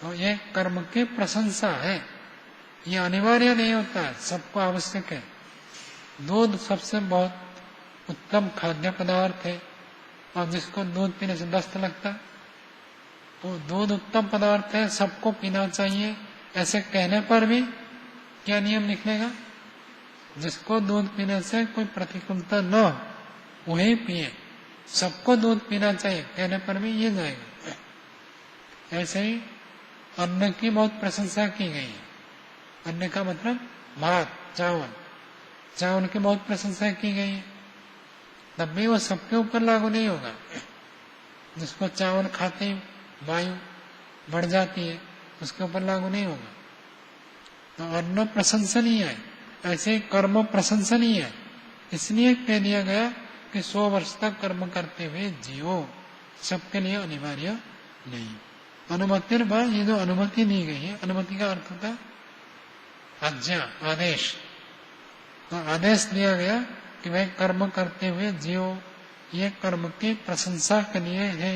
तो ये कर्म की प्रशंसा है, ये अनिवार्य नहीं होता है, सबको आवश्यक है। दूध सबसे बहुत उत्तम खाद्य पदार्थ है, और जिसको दूध पीने से दस्त लगता है, तो दूध उत्तम पदार्थ है, सबको पीना चाहिए, ऐसे कहने पर भी क्या नियम निकलेगा? जिसको दूध पीने से कोई प्रतिकूलता न हो वही पिए। सबको दूध पीना चाहिए कहने पर भी ये जाएगा। ऐसे ही अन्न की बहुत प्रशंसा की गई है। अन्न का मतलब भात, चावल, चावल की बहुत प्रशंसा की गई है, तब भी वो सबके ऊपर लागू नहीं होगा। जिसको चावल खाते ही वायु बढ़ जाती है, उसके ऊपर लागू नहीं होगा। तो अन्न प्रशंसनीय है, ऐसे ही कर्म प्रशंसनीय है, इसलिए कह दिया गया कि 100 वर्ष तक कर्म करते हुए जियो, सबके लिए अनिवार्य नहीं। अनुमति, ये जो अनुमति दी गई है, अनुमति का अर्थ होता है आज्ञा, आदेश। तो आदेश दिया गया कि भाई कर्म करते हुए जियो, ये कर्म की प्रशंसा के लिए है।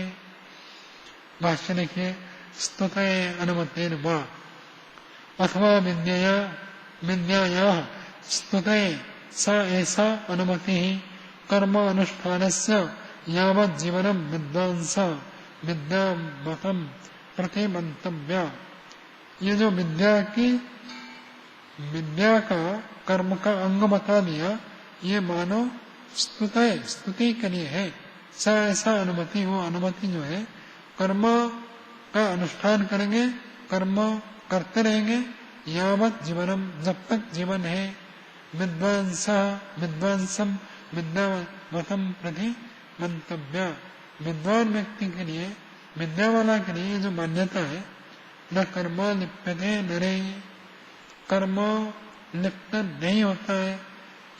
भाष्य लिखिए, स्तुते अनुमतेन वा अथवा विद्याया स्तुते स ऐसा अनुमति ही कर्म अनुष्ठानस्य यावत् जीवनम विद्वांस विद्यामतम प्रतिमंतव्य। ये जो विद्या का कर्म का अंग बता दिया, ये मानो स्तुति के लिए है। स ऐसा अनुमति, वो अनुमति जो है कर्म का अनुष्ठान करेंगे, कर्म करते रहेंगे, यावत् जीवनम, जब तक जीवन है, विद्वांसम विद्यावतम प्रति मंतव्य। विद्वान व्यक्ति के लिए, विद्या वाला के लिए जो मान्यता है, न कर्म लिप्यते नरे, कर्म लिप्त नहीं होता है।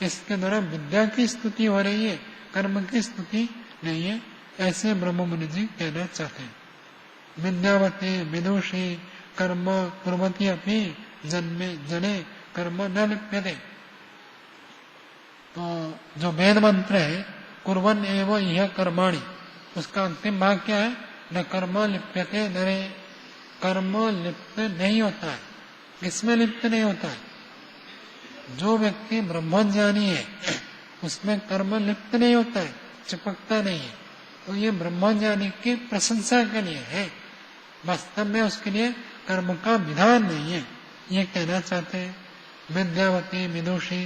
इसके द्वारा विद्या की स्तुति हो रही है, कर्म की स्तुति नहीं है, ऐसे ब्रह्म मुनि जी कहना चाहते हैं। विद्यावते विदुषी कर्म कुर्वती अपनी जने कर्म न लिप्यते। तो जो वेद मंत्र है कुर्वन् एव इह कर्माणि, उसका अंतिम भाग क्या है? न कर्म लिप्यते नरे, कर्म लिप्त नहीं होता है। किसमें लिप्त नहीं होता है? जो व्यक्ति ब्रह्मज्ञानी है उसमें कर्म लिप्त नहीं होता है, चिपकता नहीं है। तो ये ब्रह्मज्ञानी की प्रशंसा के लिए है, वास्तव में उसके लिए कर्म का विधान नहीं है, ये कहना चाहते हैं। विद्यावती विदुषी,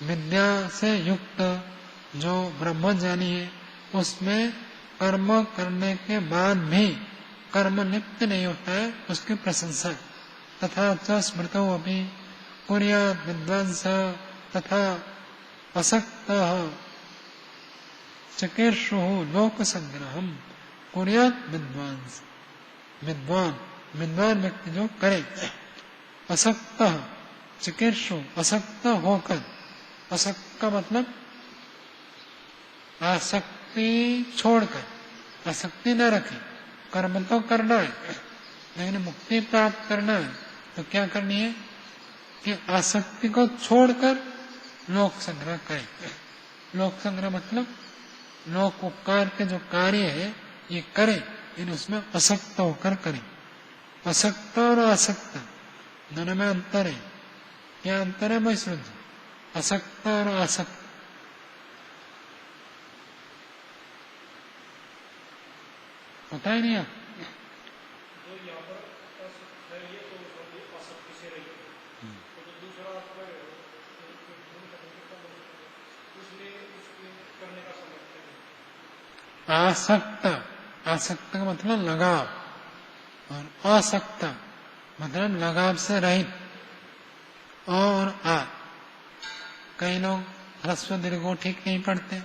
विद्या से युक्त जो ब्रह्मज्ञानी है उसमें कर्म करने के बाद भी कर्म लिप्त नहीं होता है, उसकी प्रशंसा। तथा च स्मृतौ अपि कुर्यात् विद्वांस तथा असक्तः चिकीर्षुः लोक संग्रहम्। कुर्यात् विद्वांस, विद्वान व्यक्ति जो करे, असक्तः चिकीर्षु, असक्त होकर, असक्त का मतलब आसक्ति छोड़कर, आसक्ति न रखे। कर्म तो करना है, लेकिन मुक्ति प्राप्त करना है, तो क्या करनी है कि आसक्ति को छोड़कर लोक संग्रह करें। लोक संग्रह मतलब लोक उपकार के जो कार्य है ये करें, इन उसमें असक्त होकर करें। असक्त और आसक्त दोनों में अंतर है। क्या अंतर है भाई सुन? असक्त और आसक्त। पता ही नहीं आप? आसक्त, आसक्त का मतलब लगाव, और आसक्त मतलब लगाव से रहित। और आ, कई लोग ह्रस्व दीर्घ ठीक नहीं पढ़ते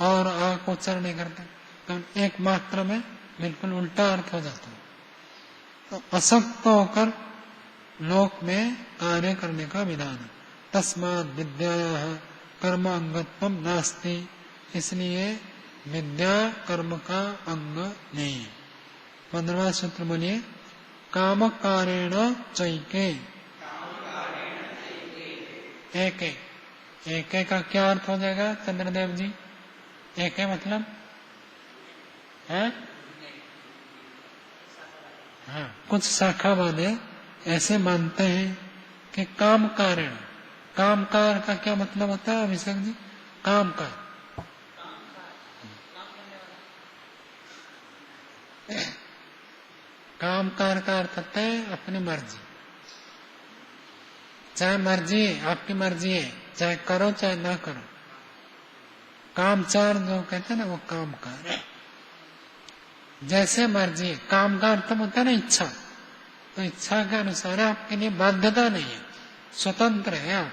और आ को उच्चारण नहीं करते, तो एक मात्रा में बिल्कुल उल्टा अर्थ हो जाता है। तो असक्त होकर लोक में कार्य करने का विधान है। तस्मात् विद्यायाः कर्म अंगत्वम नास्ति, इसलिए विद्या कर्म का अंग नहीं है। 15वां सूत्र बोलिए, काम कारेण चैके, एक एक का क्या अर्थ हो जाएगा चंद्रदेव जी? एक मतलब है? हाँ, कुछ शाखा वाले ऐसे मानते हैं कि काम कारण, काम कार का क्या मतलब होता है अभिषेक जी? काम कार, काम कार का अर्थ होता है अपनी मर्जी। चाहे मर्जी है, आपकी मर्जी है, चाहे करो चाहे ना करो। कामचार जो कहते हैं ना वो काम कार है। जैसे मर्जी है, काम का अर्थ होता है ना इच्छा, तो इच्छा के अनुसार आपके लिए बाध्यता नहीं है, स्वतंत्र है आप।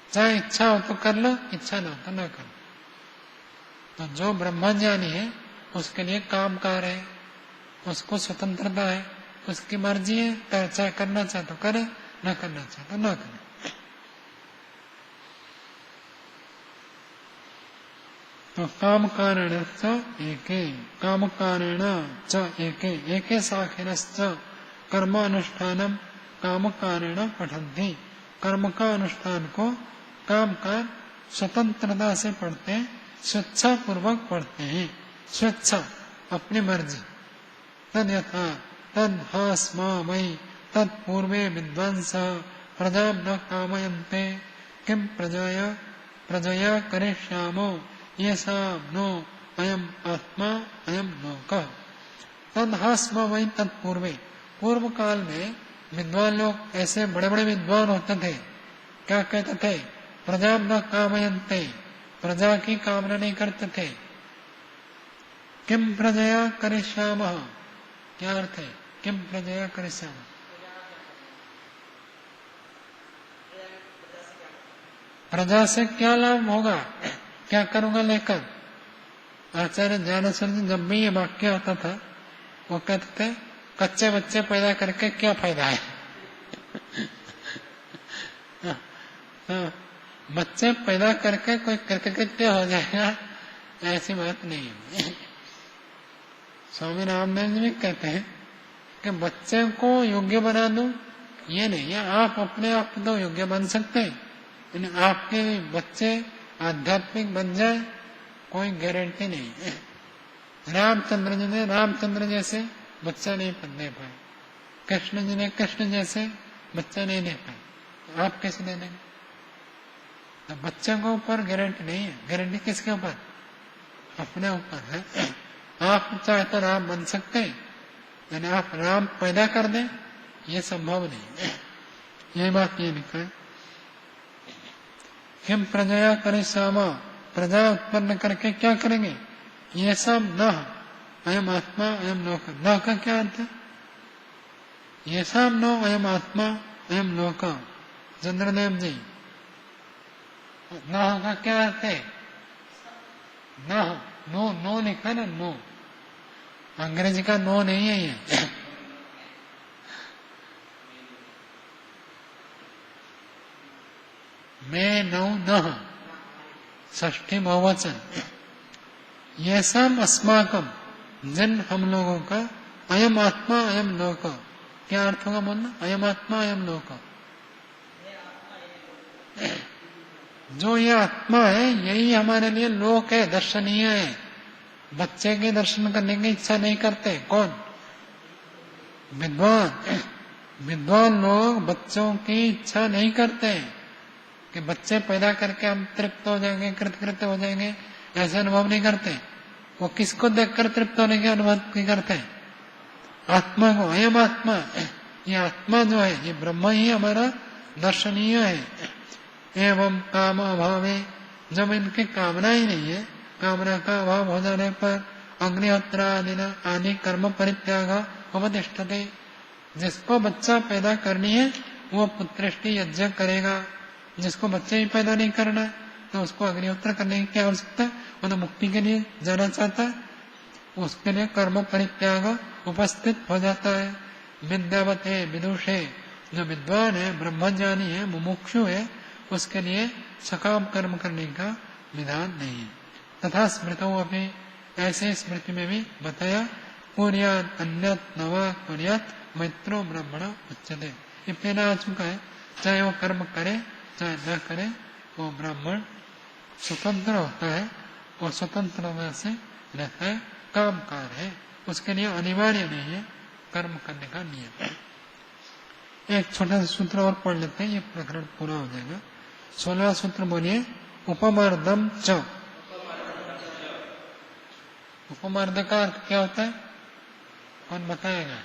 चाहे इच्छा हो तो कर लो, इच्छा ना हो तो ना करो। तो जो ब्रह्मज्ञानी है उसके लिए काम कार है, उसको स्वतंत्रता है, उसकी मर्जी है, चाहे करना चाहे तो करे, न करना चाहे तो न करे। तो काम कारण एके, काम कारण च एके, एके साखिनश्च कर्मानुष्ठानम काम कारण पठन्ति। कर्म का अनुष्ठान को काम का स्वतंत्रता से पढ़ते हैं, स्वेच्छा पूर्वक पढ़ते हैं। स्वेच्छा अपनी मर्जी। तद यथा तद हास्मा मयि तत्पूर्वे विद्वांस प्रजा न कामयन्ते किम प्रजया करिष्यामो येषा नो अयम आत्मा अयम लोकः। तद हास्मा मयि तत्पूर्वे, पूर्व काल में विद्वान लोग ऐसे बड़े बड़े विद्वान होते थे, क्या कहते थे? प्रजा न कामयन्ते, प्रजा की कामना नहीं करते थे। किम प्रजया करिष्यामः, क्या अर्थ है? किम प्रजया करिष्यामः, प्रजा से क्या लाभ होगा, क्या करूंगा लेकर। आचार्य ज्ञानेश्वर जी जब भी ये वाक्य आता था वो कहते थे कच्चे बच्चे पैदा करके क्या फायदा है। बच्चे पैदा करके कोई कृतकृत्य हो जाएगा ऐसी बात नहीं है। स्वामी रामदेव जी भी कहते हैं कि बच्चे को योग्य बना दो, ये नहीं है आप अपने आप तो योग्य बन सकते हैं, आपके बच्चे आध्यात्मिक बन जाए कोई गारंटी नहीं है। रामचंद्र जी ने रामचंद्र जैसे बच्चा नहीं दे पाए, कृष्ण जी ने कृष्ण जैसे बच्चा नहीं दे पाए, आप कैसे दे देंगे? तो बच्चे को ऊपर गारंटी नहीं है। गारंटी किसके ऊपर? अपने ऊपर है। आप चाहे तो राम बन सकते हैं, यानी आप राम पैदा कर दें, ये संभव नहीं है। ये बात ये लिखा है। किम प्रजया करिष्यामः, प्रजा उत्पन्न करके क्या करेंगे? ये सब न अयम आत्मा अयम लोक। न का क्या अर्थ है? ये सब नो अयम आत्मा अयम लोक। चंद्रदेव जी, न का क्या अर्थ है? न, नो, नो लिखा ना, नो, अंग्रेजी का नो नहीं है ये। मैं नौ न, षष्ठी बहुवचन। ये सब अस्माकम, जिन हम लोगों का, अयम आत्मा अयम लोक। क्या अर्थ होगा बोलना? अयम आत्मा अयम लोक। जो ये आत्मा है यही हमारे लिए लोक है, दर्शनीय है। बच्चे के दर्शन करने की इच्छा नहीं करते। कौन? विद्वान। विद्वान लोग बच्चों की इच्छा नहीं करते कि बच्चे पैदा करके हम तृप्त हो जाएंगे, कृतकृत्य हो जाएंगे, ऐसा अनुभव नहीं करते। वो किसको देखकर तृप्त होने की अनुभव नहीं करते? आत्मा को। अयम आत्मा, ये आत्मा जो है ये ब्रह्म ही हमारा दर्शनीय है। एवं काम अभावे, जब इनकी कामना ही नहीं है, कामना का अभाव हो जाने पर अग्निहोत्र आदि कर्म परित्याग उपतिष्ठते। जिसको बच्चा पैदा करनी है वो पुत्रेष्टि यज्ञ करेगा। जिसको बच्चे ही पैदा नहीं करना है तो उसको अग्निहोत्र करने की क्या आवश्यकता है? वो तो मुक्ति के लिए जाना चाहता है, उसके लिए कर्म परित्याग उपस्थित हो जाता है। विद्यावत है, विदुषे, जो विद्वान है, ब्रह्मज्ञानी है, मुमुक्षु है, उसके लिए सकाम कर्म करने का विधान नहीं है। तथा स्मृतों अपनी, ऐसे स्मृति में भी बताया, कुर्यात् अन्यत् न वा कुर्यात् मैत्रो ब्रह्मण उच्यते। ये पहला आ चुका है। चाहे वो कर्म करे चाहे न करे, वो ब्राह्मण स्वतंत्र होता है और स्वतंत्र में से रहता है, कामकार है, उसके लिए अनिवार्य नहीं है कर्म करने का नियम। एक छोटा सा सूत्र और पढ़ लेते हैं, ये प्रकरण पूरा हो जाएगा। 16वां सूत्र बोलिए, उपमर्दम च। उपमर्द का अर्थ क्या होता है, कौन बताएगा?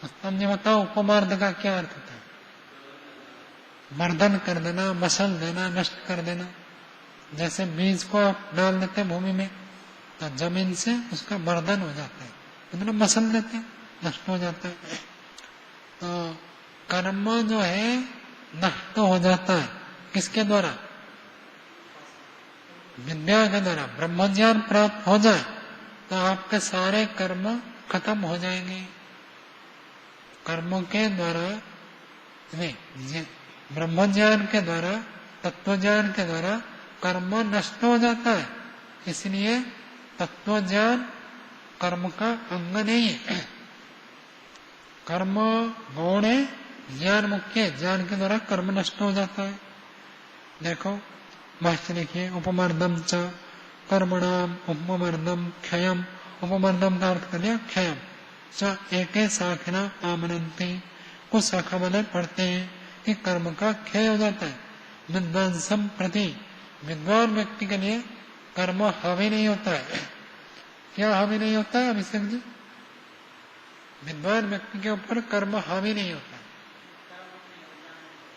उत्तम जी बताओ, उपमर्द का क्या अर्थ होता है? मर्दन कर देना, मसल देना, नष्ट कर देना। जैसे बीज को आप डाल देते भूमि में तो जमीन से उसका मर्दन हो जाता है, मतलब मसल देते, नष्ट हो जाता है। तो कर्म जो है नष्ट हो जाता है, किसके द्वारा? विद्या के द्वारा। ब्रह्म ज्ञान प्राप्त हो जाए तो आपके सारे कर्म खत्म हो जाएंगे। कर्मों के द्वारा नहीं, ब्रह्म ज्ञान के द्वारा, तत्व ज्ञान के द्वारा कर्म नष्ट हो जाता है। इसलिए तत्व ज्ञान कर्म का अंग नहीं है। कर्म गौण है, ज्ञान मुख्य है, ज्ञान के द्वारा कर्म नष्ट हो जाता है। देखो भाष्य लिखिए, उपमर्दम च कर्मणाम उपमर्दम क्षयम। उपमर्दम का अर्थ कर दिया क्षयम। च एक शाखना आमनंती, कुछ शाखा वाले पढ़ते हैं कि कर्म का क्षय हो जाता है। विद्वांसम प्रति, विद्वान व्यक्ति के लिए कर्म हावी नहीं होता है। क्या हावी नहीं होता है अभिषेक जी? विद्वान व्यक्ति के ऊपर कर्म हावी नहीं होता है।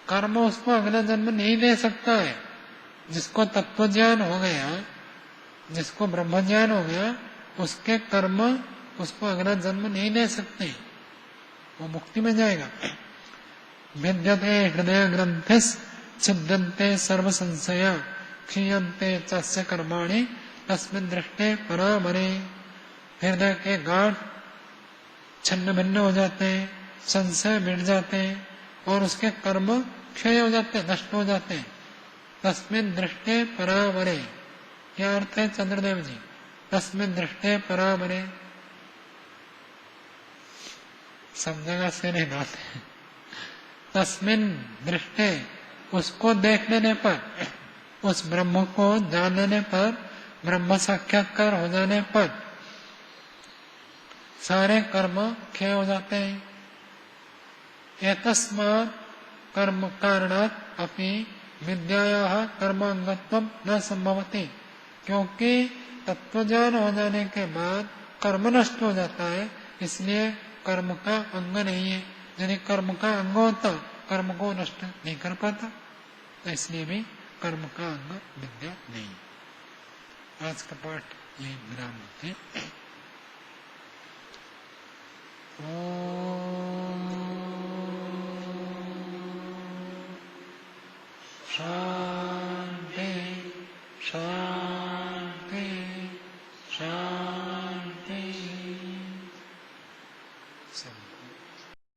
कर्म उसको अगला जन्म नहीं दे सकता है। जिसको तत्व ज्ञान हो गया, जिसको ब्रह्म ज्ञान हो गया, उसके कर्म उसको अगला जन्म नहीं दे सकते, वो मुक्ति में जाएगा। विद्यते हृदय ग्रंथिस छिद्यन्ते सर्व संशया क्षीयन्ते तस्य कर्माणि तस्मिन् दृष्टे परामरे। हृदय के गांठ छिन्न भिन्न हो जाते हैं, संशय मिट जाते हैं और उसके कर्म क्षय हो जाते हैं, नष्ट हो जाते हैं। तस्मिन् दृष्टे परामरे, क्या अर्थ है चंद्रदेव जी? तस्मिन् दृष्टे परामरे, सब जगह से नहीं बात। तस्मिन् दृष्टे, उसको देख लेने पर, उस ब्रह्म को जान लेने पर, ब्रह्म साक्षात्कार हो जाने पर सारे कर्म क्षय हो जाते हैं। एतस्मात् कर्म कारणात् अपि विद्यायाः कर्मांगत्वं न संभवति, क्योंकि तत्वज्ञान हो जाने के बाद कर्म नष्ट हो जाता है, इसलिए कर्म का अंग नहीं है। यदि कर्म का अंग होता, कर्म को नष्ट नहीं कर पाता, तो इसलिए भी कर्म का अंग विद्या नहीं। आज का पाठ यही विराम होते। शांति शांति।